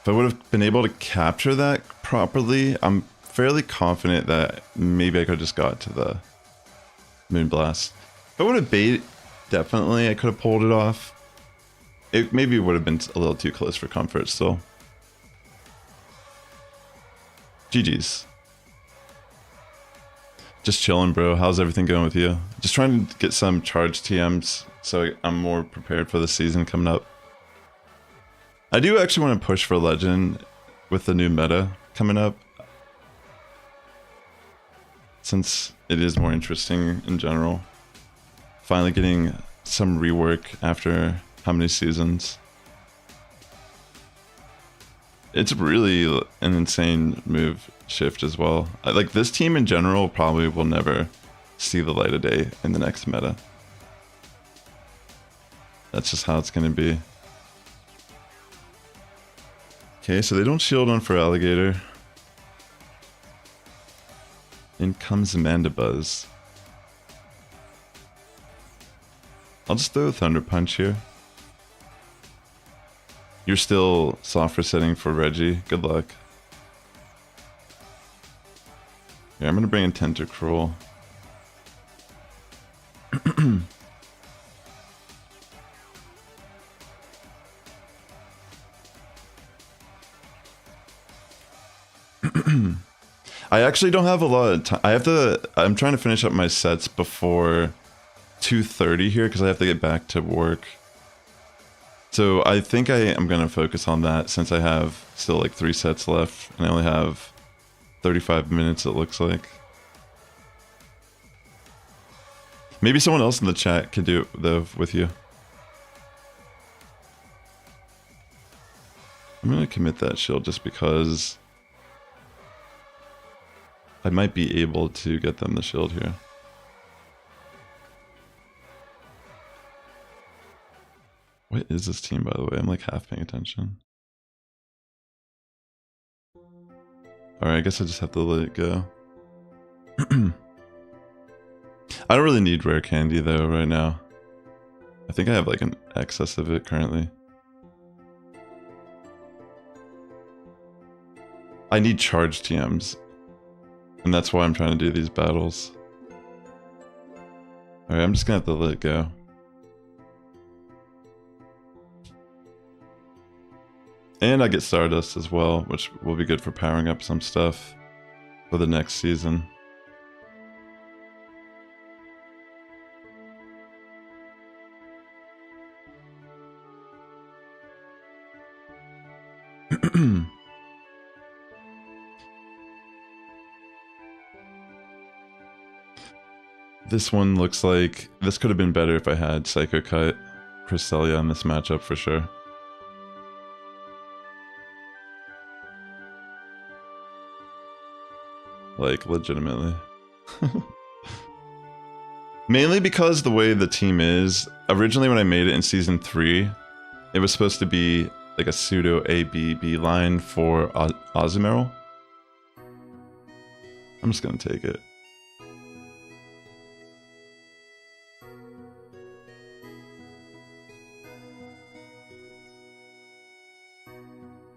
If I would have been able to capture that properly, I'm fairly confident that maybe I could have just got to the Moonblast. If I would have baited, definitely I could have pulled it off. It maybe would have been a little too close for comfort still. GG's. Just chilling, bro. How's everything going with you? Just trying to get some charged TMs so I'm more prepared for the season coming up. I do actually want to push for Legend with the new meta coming up, since it is more interesting in general. Finally getting some rework after how many seasons? It's really an insane move shift as well. Like, this team in general probably will never see the light of day in the next meta. That's just how it's going to be. Okay, so they don't shield on for Alligator. In comes Mandibuzz. I'll just throw a Thunder Punch here. You're still soft resetting for Reggie. Good luck. Yeah, I'm gonna bring in Tentacruel. I actually don't have a lot of time. I'm trying to finish up my sets before 2:30 here because I have to get back to work. So I think I am going to focus on that since I have still like 3 sets left and I only have 35 minutes, it looks like. Maybe someone else in the chat could do it though with you. I'm going to commit that shield just because I might be able to get them the shield here. What is this team, by the way? I'm like half paying attention. Alright, I guess I just have to let it go. I don't really need rare candy though right now. I think I have like an excess of it currently. I need charged TMs. And that's why I'm trying to do these battles. Alright, I'm just gonna have to let it go. And I get Stardust as well, which will be good for powering up some stuff for the next season. This one looks like this could have been better if I had Psycho Cut Cresselia in this matchup for sure. Like, legitimately. Mainly because the way the team is, originally when I made it in Season 3, It was supposed to be like a pseudo ABB line for Azumarill. I'm just gonna take it.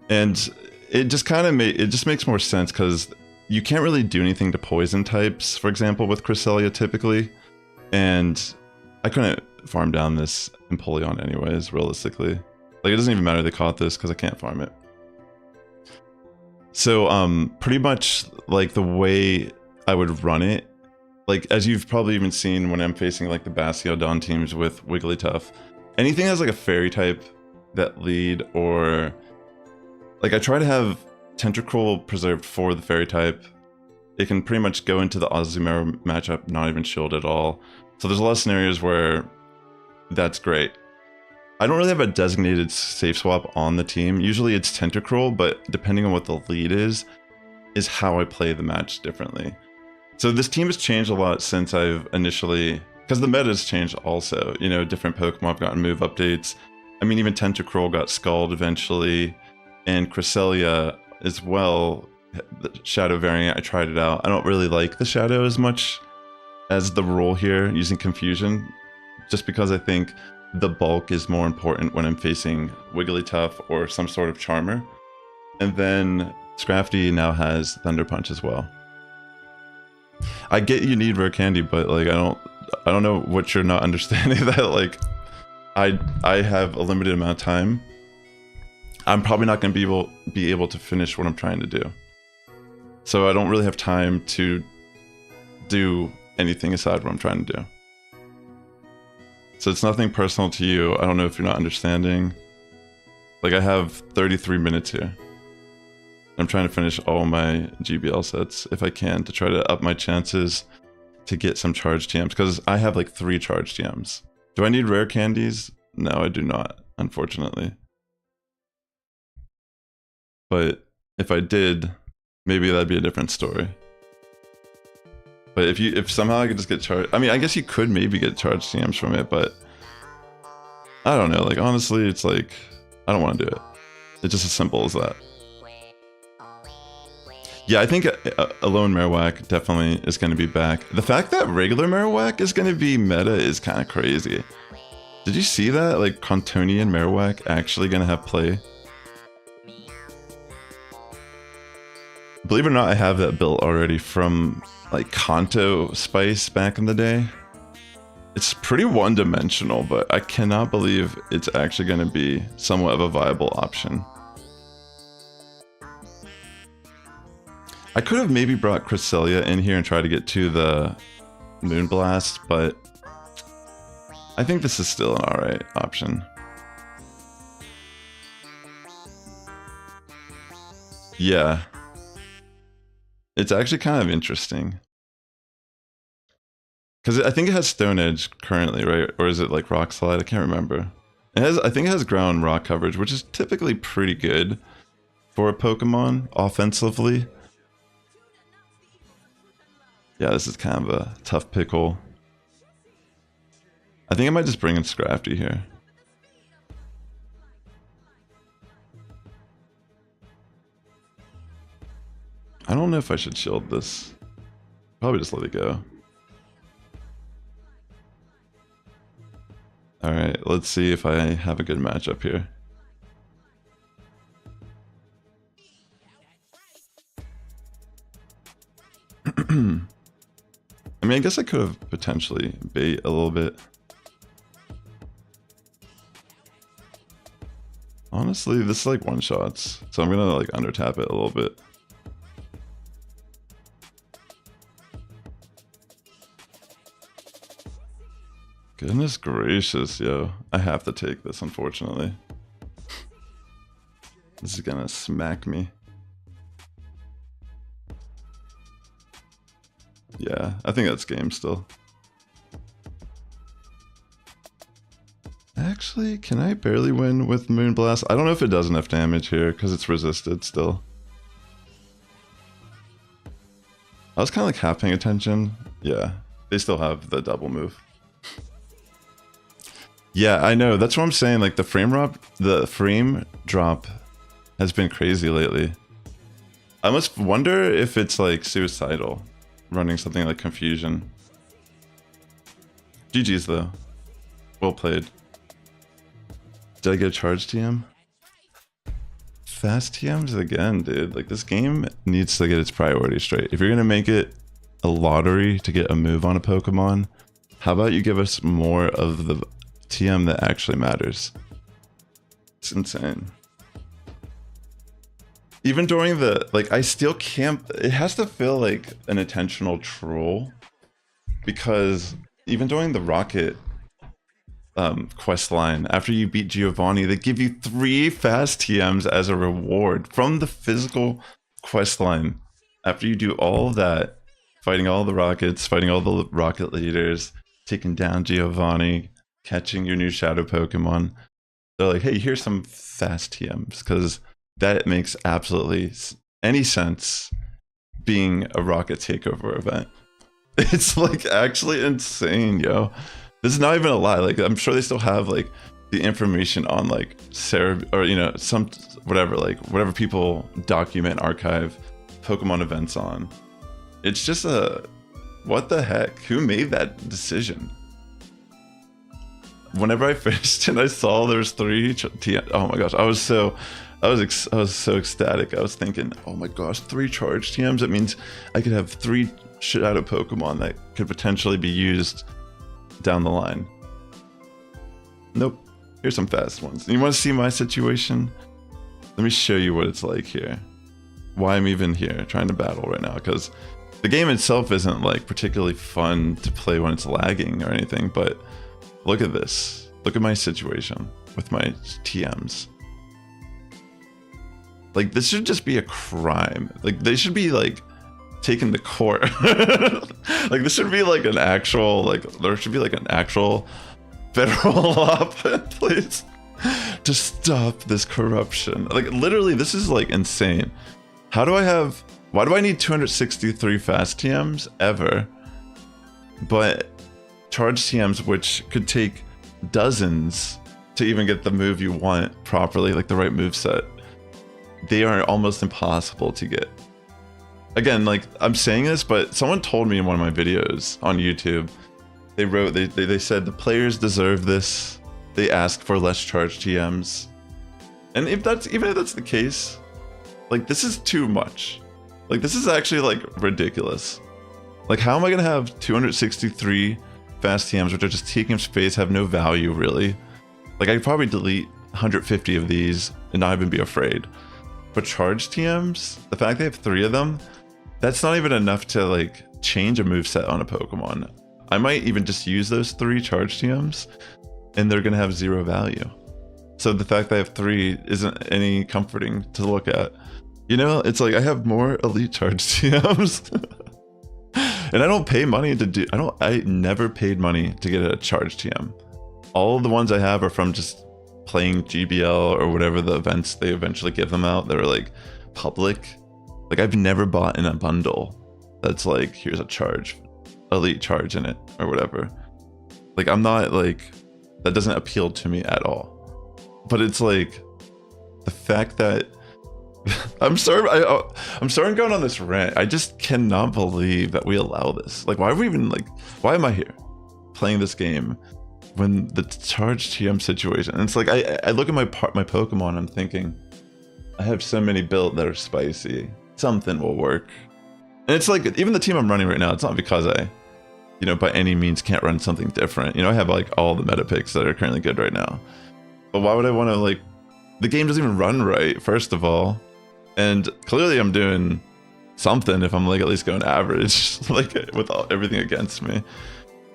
And it just kind of it just makes more sense because you can't really do anything to poison types, for example, with Cresselia typically. And I couldn't farm down this Empoleon anyways, realistically. Like, it doesn't even matter they caught this because I can't farm it. So, pretty much like the way I would run it, like as you've probably even seen when I'm facing like the Bastiodon teams with Wigglytuff, anything that's like a fairy type that lead, or like I try to have Tentacruel preserved for the fairy type. It can pretty much go into the Azumarill matchup not even shielded at all. So there's a lot of scenarios where that's great. I don't really have a designated safe swap on the team. Usually it's Tentacruel, but depending on what the lead is how I play the match differently. So this team has changed a lot since I've initially, because the meta has changed also. You know, different Pokemon have gotten move updates. I mean, even Tentacruel got Scald eventually, and Cresselia as well. The Shadow variant, I tried it out. I don't really like the Shadow as much as the role here using Confusion, just because I think the bulk is more important when I'm facing Wigglytuff or some sort of Charmer. And then Scrafty now has Thunder Punch as well. I get you need rare candy, but like I don't know what you're not understanding, that like I have a limited amount of time. I'm probably not going to be able to finish what I'm trying to do. So I don't really have time to do anything aside what I'm trying to do. So it's nothing personal to you. I don't know if you're not understanding. Like, I have 33 minutes here. I'm trying to finish all my GBL sets if I can, to try to up my chances to get some charged TMs, because I have like 3 charged TMs. Do I need rare candies? No, I do not, unfortunately. But if I did, maybe that'd be a different story. But if somehow I could just get charged, I mean, I guess you could maybe get charged TMs from it, but I don't know. Like, honestly, it's like, I don't want to do it. It's just as simple as that. Yeah, I think a lone Marowak definitely is going to be back. The fact that regular Marowak is going to be meta is kind of crazy. Did you see that? Like, Contonian Marowak actually going to have play? Believe it or not, I have that built already from like Kanto Spice back in the day. It's pretty one-dimensional, but I cannot believe it's actually going to be somewhat of a viable option. I could have maybe brought Cresselia in here and tried to get to the Moonblast, but I think this is still an alright option. Yeah. It's actually kind of interesting. Because I think it has Stone Edge currently, right? Or is it like Rock Slide? I can't remember. It has, I think it has ground rock coverage, which is typically pretty good for a Pokemon offensively. Yeah, this is kind of a tough pickle. I think I might just bring in Scrafty here. I don't know if I should shield this. Probably just let it go. Alright, let's see if I have a good matchup here. I mean, I guess I could have potentially bait a little bit. Honestly, this is like one-shots, so I'm gonna like under-tap it a little bit. Goodness gracious, yo. I have to take this, unfortunately. This is gonna smack me. Yeah, I think that's game still. Actually, can I barely win with Moonblast? I don't know if it does enough damage here, because it's resisted still. I was kind of like half paying attention. Yeah, they still have the double move. Yeah, I know. That's what I'm saying. Like the frame drop has been crazy lately. I must wonder if it's like suicidal, running something like Confusion. GG's though. Well played. Did I get a charge TM? Fast TMs again, dude. Like this game needs to get its priorities straight. If you're gonna make it a lottery to get a move on a Pokemon, how about you give us more of the TM that actually matters? It's insane. Even during the, like, I still can't, it has to feel like an intentional troll, because even during the Rocket quest line, after you beat Giovanni, they give you 3 fast TMs as a reward from the physical quest line. After you do all that, fighting all the Rockets, fighting all the Rocket leaders, taking down Giovanni, catching your new Shadow Pokemon, they're like, hey, here's some fast TMs, because that makes absolutely any sense being a Rocket takeover event. It's like actually insane, yo. This is not even a lie. Like, I'm sure they still have like the information on like Sarah, or you know, some whatever, like whatever people document, archive Pokemon events on. It's just what the heck? Who made that decision? Whenever I finished and I saw there's 3 TM, oh my gosh, I was so ecstatic. I was thinking, oh my gosh, 3 charge TMs. That means I could have 3 Shadow Pokemon that could potentially be used down the line. Nope. Here's some fast ones. You want to see my situation? Let me show you what it's like here. Why I'm even here trying to battle right now, because the game itself isn't like particularly fun to play when it's lagging or anything, but look at this. Look at my situation with my TMs. Like, this should just be a crime. Like, they should be like taken to court. Like, this should be like an actual, like, there should be like an actual federal law in place to stop this corruption. Like, literally, this is like insane. Why do I need 263 fast TMs ever, but charge TMs, which could take dozens to even get the move you want properly, like the right move set, they are almost impossible to get. Again, like, I'm saying this, but someone told me in one of my videos on YouTube, they said the players deserve this. They ask for less charge TMs. And even if that's the case, like, this is too much. Like, this is actually like ridiculous. Like, how am I gonna have 263 fast TMs, which are just taking up space, have no value really? Like, I could probably delete 150 of these and not even be afraid. But charge TMs, the fact they have 3 of them, that's not even enough to like change a moveset on a Pokemon. I might even just use those 3 charge TMs and they're gonna have 0 value. So the fact that I have 3 isn't any comforting to look at. You know, it's like I have more elite charge TMs. And I don't pay money to do, I never paid money to get a charge TM. All of the ones I have are from just playing GBL or whatever the events they eventually give them out that are like public. Like, I've never bought in a bundle that's like, here's a charge, elite charge in it or whatever. Like, I'm not like, that doesn't appeal to me at all. But it's like the fact that I'm starting going on this rant. I just cannot believe that we allow this. Like, why are we even like, why am I here playing this game when the charge TM situation? And it's like, I look at my Pokemon, I'm thinking, I have so many built that are spicy. Something will work. And it's like, even the team I'm running right now, it's not because I, you know, by any means can't run something different. You know, I have like all the meta picks that are currently good right now. But why would I want to, like, the game doesn't even run right, first of all. And clearly I'm doing something if I'm like at least going average, like with everything against me.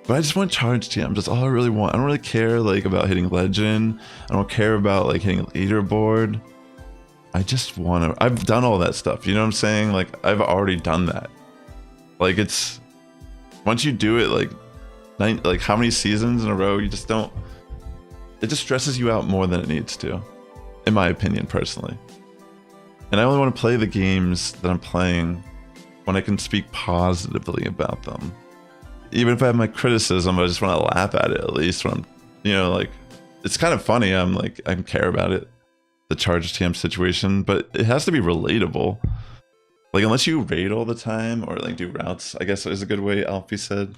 But I just want charge TMs. That's all I really want. I don't really care like about hitting legend. I don't care about like hitting a leaderboard. I just want to, I've done all that stuff. You know what I'm saying? Like, I've already done that. Like, it's, once you do it like how many seasons in a row, you just don't, it just stresses you out more than it needs to, in my opinion, personally. And I only want to play the games that I'm playing when I can speak positively about them. Even if I have my criticism, I just want to laugh at it at least when I'm, you know, like it's kind of funny. I'm like, I care about it, the charge TM situation, but it has to be relatable. Like, unless you raid all the time or like do routes, I guess is a good way Alfie said.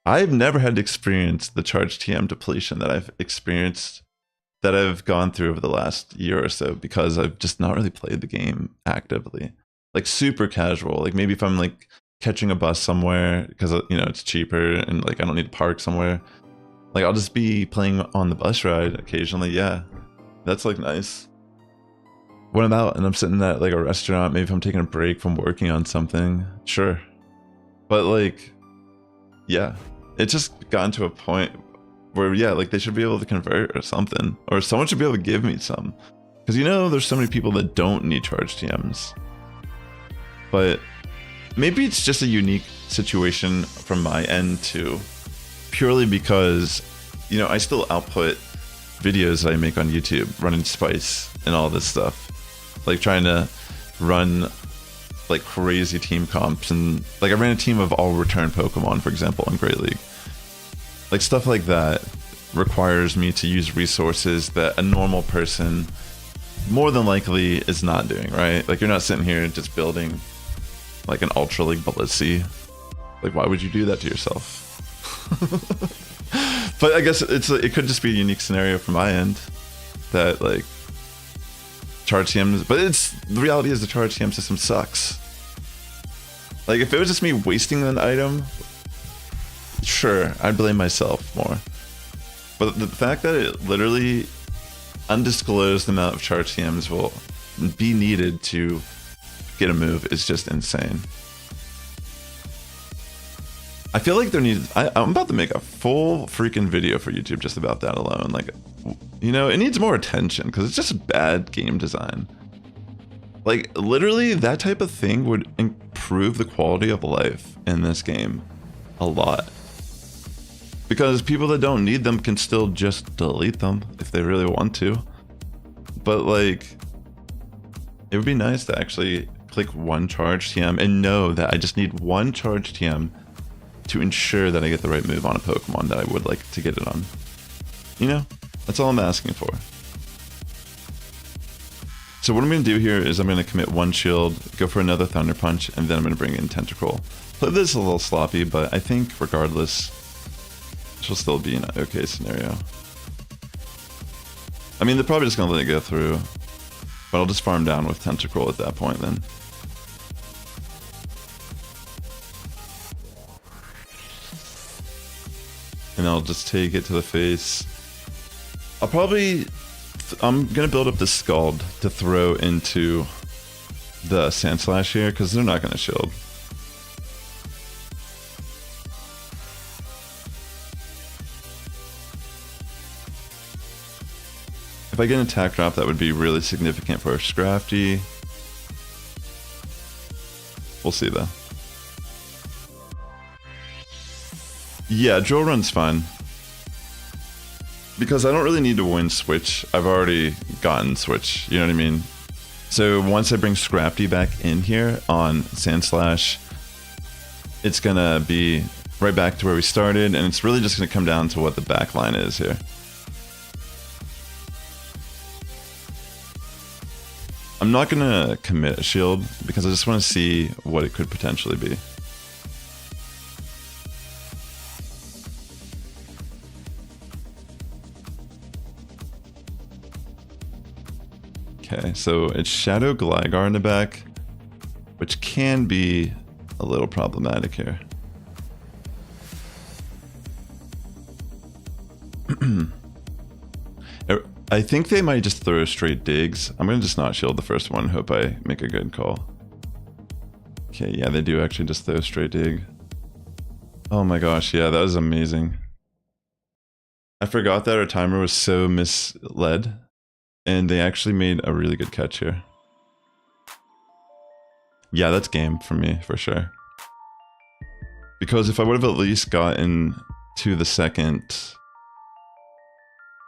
I've never had to experience the charge TM depletion that I've experienced, that I've gone through over the last year or so, because I've just not really played the game actively. Like super casual. Like maybe if I'm like catching a bus somewhere because, you know, it's cheaper and like I don't need to park somewhere. Like I'll just be playing on the bus ride occasionally. Yeah, that's like nice. When I'm out and I'm sitting at like a restaurant, maybe if I'm taking a break from working on something, sure. But like, yeah, it's just gotten to a point where, yeah, like they should be able to convert or something, or someone should be able to give me some. Because, you know, there's so many people that don't need charge TMs. But maybe it's just a unique situation from my end too, purely because, you know, I still output videos that I make on YouTube, running Spice and all this stuff. Like trying to run like crazy team comps, and like I ran a team of all return Pokemon, for example, in Great League. Like stuff like that requires me to use resources that a normal person more than likely is not doing, right? Like you're not sitting here just building like an Ultra League Blissey. Like why would you do that to yourself? But I guess it could just be a unique scenario from my end that like charge TMs, but the reality is the charge TM system sucks. Like if it was just me wasting an item, sure, I'd blame myself more. But the fact that it literally undisclosed amount of charge TMs will be needed to get a move is just insane. I feel like there needs, I'm about to make a full freaking video for YouTube just about that alone. Like, you know, it needs more attention because it's just bad game design. Like, literally, that type of thing would improve the quality of life in this game a lot. Because people that don't need them can still just delete them if they really want to. But, like, it would be nice to actually click one charge TM and know that I just need one charge TM to ensure that I get the right move on a Pokemon that I would like to get it on. You know, that's all I'm asking for. So what I'm going to do here is I'm going to commit one shield, go for another Thunder Punch, and then I'm going to bring in Tentacruel. Play this a little sloppy, but I think regardless, she'll still be an okay scenario. I mean, they're probably just going to let it go through, but I'll just farm down with Tentacruel at that point then. And I'll just take it to the face. I'm gonna build up the Scald to throw into the Sand Slash here, because they're not gonna shield. If I get an attack drop, that would be really significant for Scrafty. We'll see though. Yeah, drill run's fine. Because I don't really need to win Switch. I've already gotten Switch, you know what I mean? So once I bring Scrafty back in here on Sand Slash, it's gonna be right back to where we started, and it's really just gonna come down to what the back line is here. I'm not gonna commit a shield because I just want to see what it could potentially be. Okay, so it's Shadow Gligar in the back, which can be a little problematic here. I think they might just throw straight digs. I'm gonna just not shield the first one, hope I make a good call. Okay, yeah, they do actually just throw straight dig. Oh my gosh, yeah, that was amazing. I forgot that our timer was so misled. And they actually made a really good catch here. Yeah, that's game for me, for sure. Because if I would have at least gotten to the second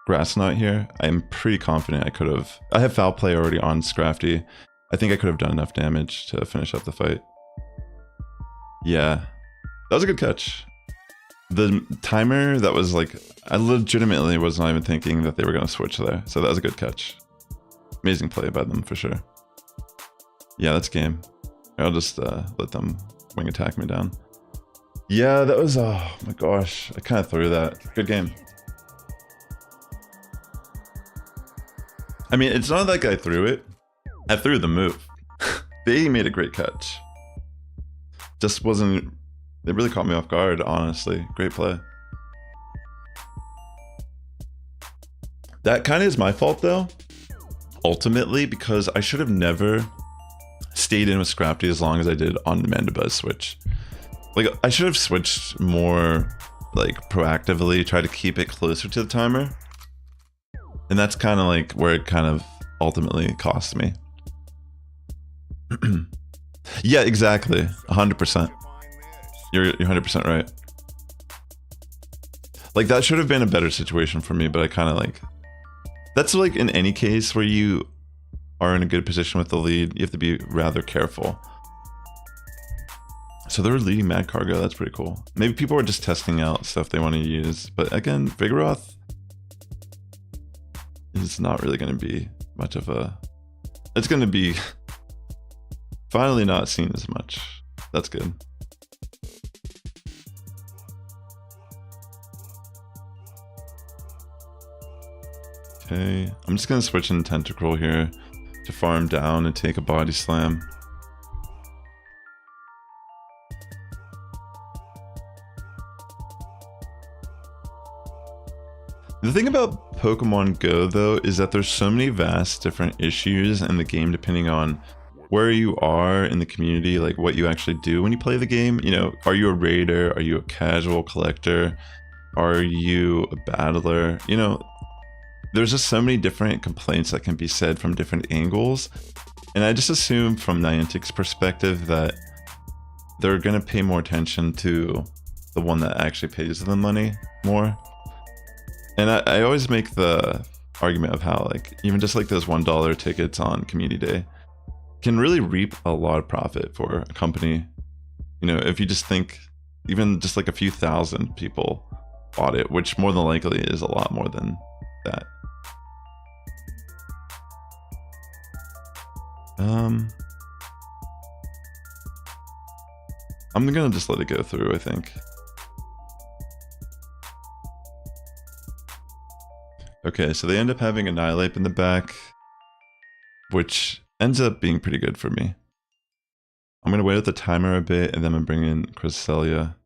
Grass Knot here, I'm pretty confident I could have... I have Foul Play already on Scrafty. I think I could have done enough damage to finish up the fight. Yeah, that was a good catch. The timer that was like, I legitimately was not even thinking that they were going to switch there. So that was a good catch. Amazing play by them for sure. Yeah, that's game. I'll just let them wing attack me down. Yeah, that was, oh my gosh. I kind of threw that. Good game. I mean, it's not like I threw it. I threw the move. They made a great catch. Just wasn't... They really caught me off guard, honestly. Great play. That kind of is my fault, though. Ultimately, because I should have never stayed in with Scrafty as long as I did on the Mandibuzz switch. Like, I should have switched more, like, proactively, try to keep it closer to the timer. And that's kind of like where it kind of ultimately cost me. Yeah, exactly. 100%. You're 100% right. Like, that should have been a better situation for me, but I kind of like... That's like in any case where you are in a good position with the lead, you have to be rather careful. So they're leading Mad Cargo, that's pretty cool. Maybe people are just testing out stuff they want to use, but again, Vigoroth is not really going to be much of a... It's going to be finally not seen as much. That's good. Okay, I'm just going to switch in Tentacruel here to farm down and take a body slam. The thing about Pokemon Go, though, is that there's so many vast different issues in the game depending on where you are in the community, like what you actually do when you play the game. You know, are you a raider? Are you a casual collector? Are you a battler? You know, there's just so many different complaints that can be said from different angles. And I just assume from Niantic's perspective that they're going to pay more attention to the one that actually pays them money more. And I always make the argument of how, like, even just like those $1 tickets on Community Day can really reap a lot of profit for a company. You know, if you just think even just like a few thousand people bought it, which more than likely is a lot more than that. I'm gonna just let it go through, I think. Okay, so they end up having Annihilate in the back, which ends up being pretty good for me. I'm gonna wait at the timer a bit, and then I'm gonna bring in Cresselia.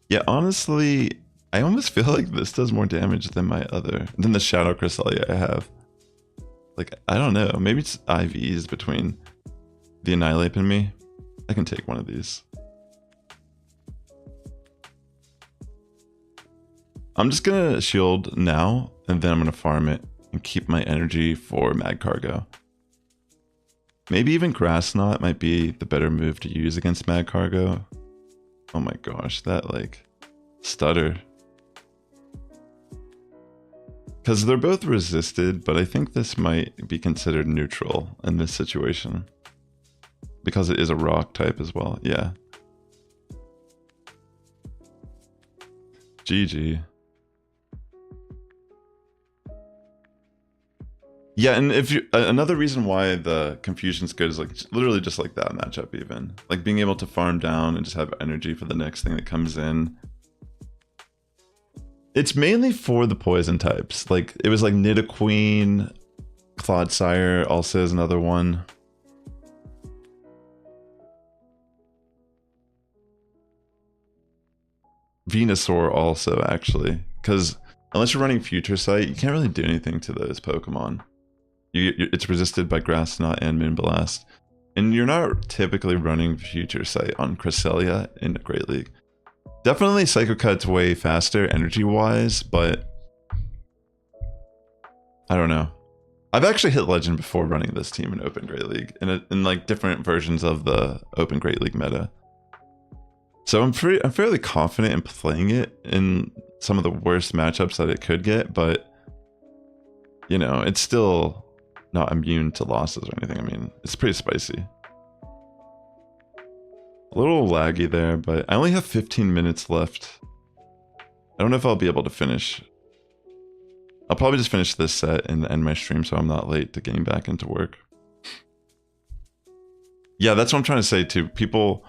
Yeah, honestly, I almost feel like this does more damage than the Shadow Cresselia I have. Like, I don't know, maybe it's IVs between the Annihilate and me. I can take one of these. I'm just gonna shield now, and then I'm gonna farm it and keep my energy for Mad Cargo. Maybe even Grass Knot might be the better move to use against Mad Cargo. Oh my gosh, that like stutter. Because they're both resisted, but I think this might be considered neutral in this situation. Because it is a rock type as well, yeah. GG. Yeah, and if you another reason why the confusion's good is like literally just like that matchup even. Like being able to farm down and just have energy for the next thing that comes in. It's mainly for the poison types. Like it was like Nidoqueen, Clodsire also is another one. Venusaur also actually, because unless you're running Future Sight, you can't really do anything to those Pokemon. It's resisted by Grass Knot and Moonblast. And you're not typically running Future Sight on Cresselia in Great League. Definitely Psycho Cut's way faster energy-wise, but I don't know. I've actually hit Legend before running this team in Open Great League, in like different versions of the Open Great League meta. So I'm fairly confident in playing it in some of the worst matchups that it could get, but you know, it's still not immune to losses or anything. I mean, it's pretty spicy. A little laggy there, but I only have 15 minutes left. I don't know if I'll be able to finish. I'll probably just finish this set and end my stream so I'm not late to getting back into work. Yeah, that's what I'm trying to say too. People,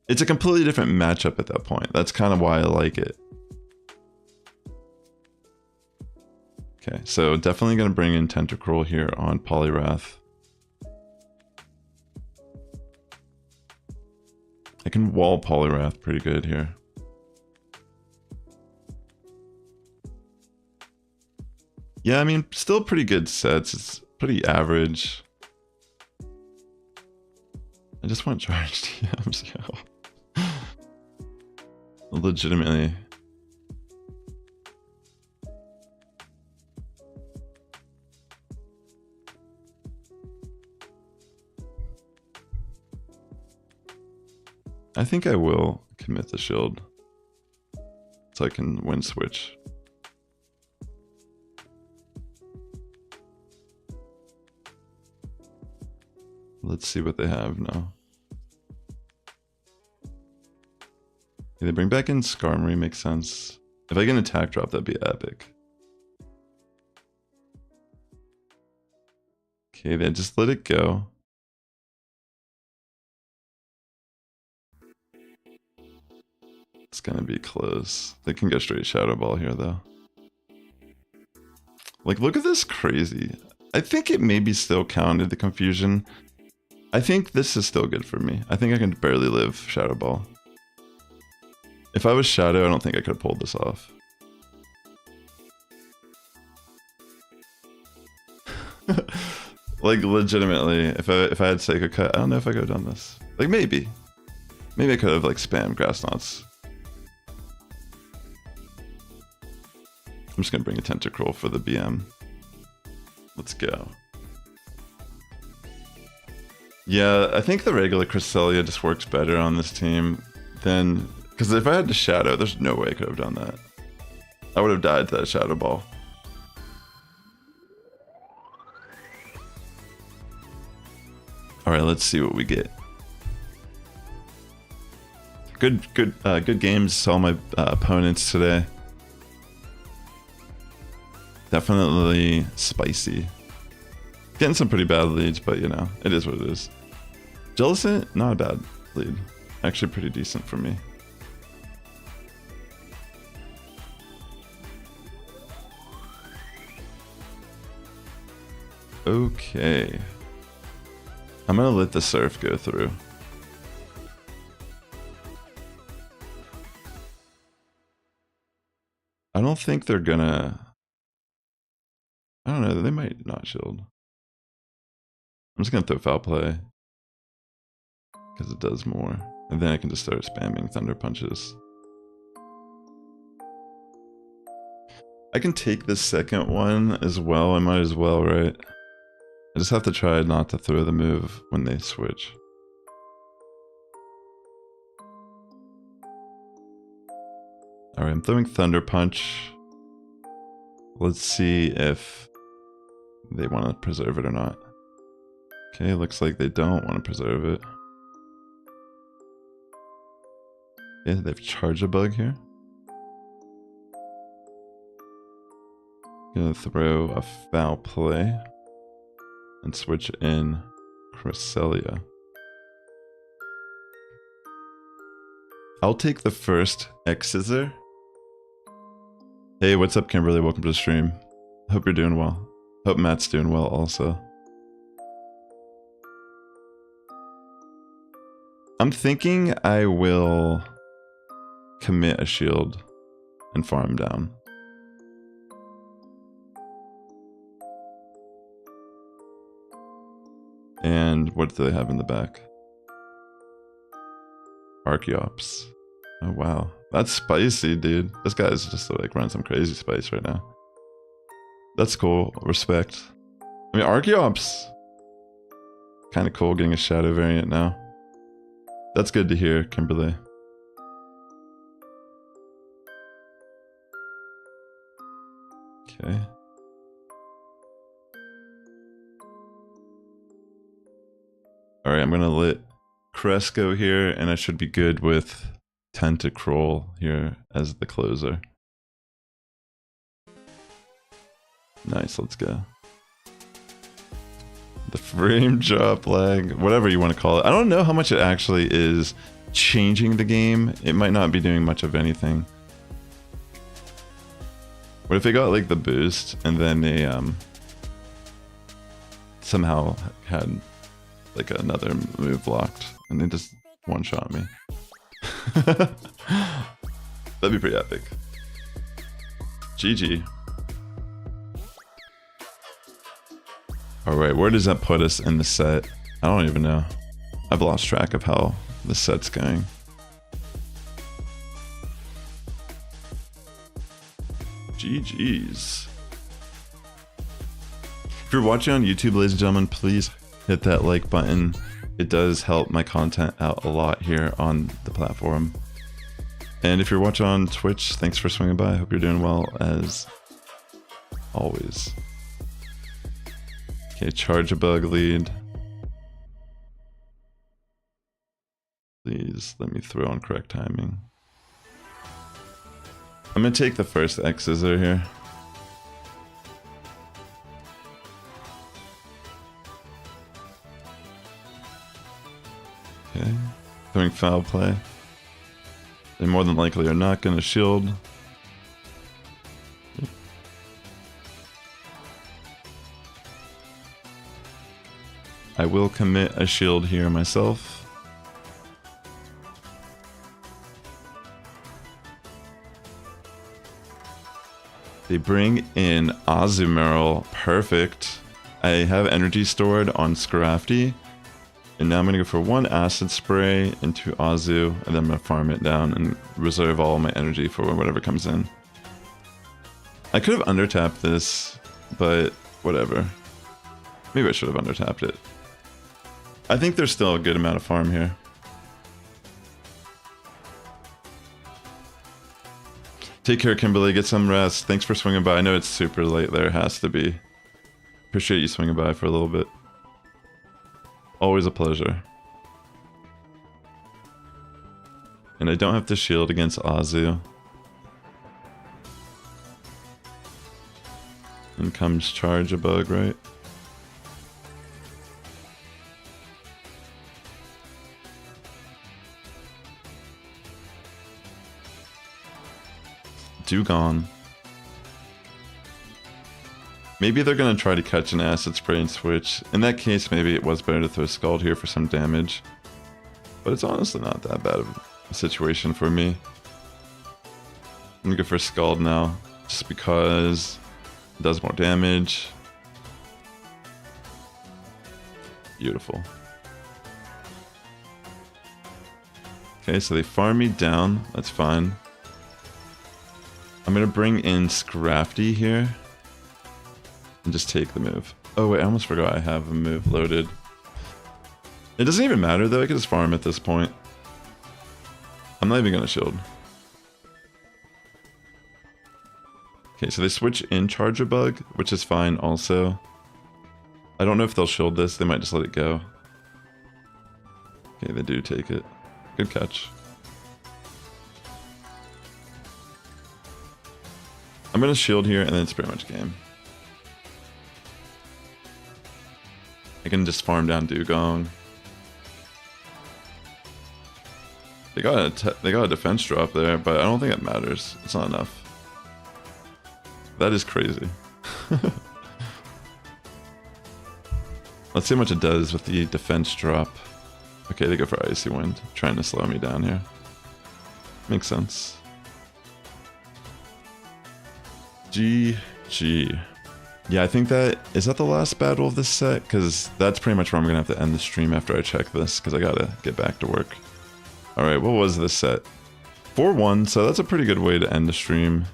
it's a completely different matchup at that point. That's kind of why I like it. Okay, so definitely going to bring in Tentacruel here on Poliwrath. I can wall Poliwrath pretty good here. Yeah, I mean, still pretty good sets. It's pretty average. I just want charged TMs, yo. Legitimately. I think I will commit the shield so I can win switch. Let's see what they have now. Okay, they bring back in Skarmory, makes sense. If I get an attack drop, that'd be epic. Okay, they just let it go. It's gonna be close. They can go straight Shadow Ball here though. Like, look at this crazy. I think it maybe still counted the confusion. I think this is still good for me. I think I can barely live Shadow Ball. If I was Shadow, I don't think I could have pulled this off. Like, legitimately, if I had Seiko Cut, I don't know if I could have done this. Like, maybe. Maybe I could have, like, spammed Grass Knots. I'm just gonna bring a Tentacruel for the BM. Let's go. Yeah, I think the regular Cresselia just works better on this team than... Because if I had to Shadow, there's no way I could have done that. I would have died to that Shadow Ball. Alright, let's see what we get. Good games, all my opponents today. Definitely spicy. Getting some pretty bad leads, but you know, it is what it is. Jellicent, not a bad lead. Actually pretty decent for me. Okay. I'm gonna let the Surf go through. I don't think they're gonna... I don't know, they might not shield. I'm just gonna throw Foul Play. Because it does more. And then I can just start spamming Thunder Punches. I can take this second one as well, I might as well, right? I just have to try not to throw the move when they switch. Alright, I'm throwing Thunder Punch. Let's see if they want to preserve it or not. Okay, looks like they don't want to preserve it. Yeah, they've charged a bug here. Gonna throw a Foul Play and switch in Cresselia. I'll take the first X-Scissor. Hey, what's up, Kimberly? Welcome to the stream. Hope you're doing well. Hope Matt's doing well also. I'm thinking I will commit a shield and farm down. And what do they have in the back? Archeops. Oh wow, that's spicy, dude. This guy's just like running some crazy spice right now. That's cool, respect. I mean, Archeops, kind of cool getting a Shadow variant now. That's good to hear, Kimberly. Okay. Alright, I'm gonna let Cresco here, and I should be good with Tentacruel here as the closer. Nice, let's go. The frame drop lag, whatever you want to call it. I don't know how much it actually is changing the game. It might not be doing much of anything. What if they got like the boost and then they somehow had like another move locked and they just one-shot me? That'd be pretty epic. GG. Alright, where does that put us in the set? I don't even know. I've lost track of how the set's going. GG's. If you're watching on YouTube, ladies and gentlemen, please hit that like button. It does help my content out a lot here on the platform. And if you're watching on Twitch, thanks for swinging by. I hope you're doing well as always. Okay, charge a bug lead. Please let me throw on correct timing. I'm gonna take the first X scissor here. Okay, throwing foul play. They more than likely are not gonna shield. I will commit a shield here myself. They bring in Azumarill. Perfect. I have energy stored on Scrafty. And now I'm going to go for one acid spray into Azu. And then I'm going to farm it down and reserve all my energy for whatever comes in. I could have undertapped this, but whatever. Maybe I should have undertapped it. I think there's still a good amount of farm here. Take care, Kimberly. Get some rest. Thanks for swinging by. I know it's super late there. It has to be. Appreciate you swinging by for a little bit. Always a pleasure. And I don't have to shield against Azu. And comes charge a bug, right? Dewgong. Maybe they're gonna try to catch an acid spray and switch. In that case, maybe it was better to throw Scald here for some damage. But it's honestly not that bad of a situation for me. I'm gonna go for Scald now, just because it does more damage. Beautiful. Okay, so they farm me down. That's fine. I'm gonna bring in Scrafty here and just take the move. Oh wait, I almost forgot I have a move loaded. It doesn't even matter though, I can just farm at this point. I'm not even gonna shield. Okay, so they switch in Charger Bug, which is fine also. I don't know if they'll shield this, they might just let it go. Okay, they do take it. Good catch. I'm gonna shield here and then it's pretty much game. I can just farm down Dewgong. They got a defense drop there, but I don't think it matters. It's not enough. That is crazy. Let's see how much it does with the defense drop. Okay, they go for Icy Wind, trying to slow me down here. Makes sense. GG. Yeah, I think is that the last battle of this set? Because that's pretty much where I'm going to have to end the stream after I check this, because I got to get back to work. Alright, what was this set? 4-1, so that's a pretty good way to end the stream.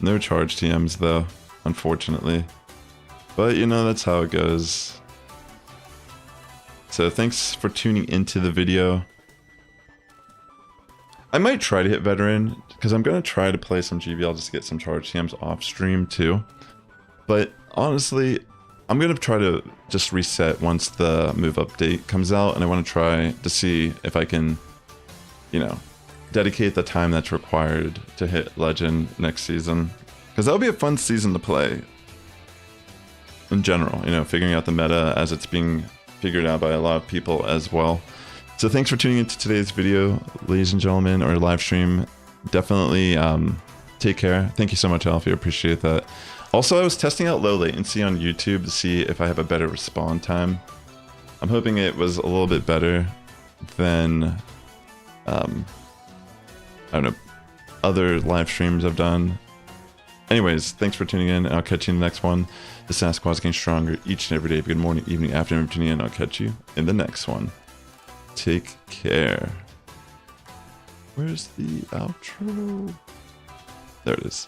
No charge TMs though, unfortunately. But you know, that's how it goes. So thanks for tuning into the video. I might try to hit veteran, because I'm going to try to play some GBL just to get some charge TMs off stream too. But honestly, I'm going to try to just reset once the move update comes out, and I want to try to see if I can, you know, dedicate the time that's required to hit Legend next season. Because that'll be a fun season to play in general, you know, figuring out the meta as it's being figured out by a lot of people as well. So thanks for tuning into today's video, ladies and gentlemen, or live stream. Definitely take care. Thank you so much, Alfie. I appreciate that. Also, I was testing out low latency on YouTube to see if I have a better respawn time. I'm hoping it was a little bit better than, I don't know, other live streams I've done. Anyways, thanks for tuning in. I'll catch you in the next one. The Sass Squad is getting stronger each and every day. Good morning, evening, afternoon, tuning in. I'll catch you in the next one. Take care. Where's the outro? There it is.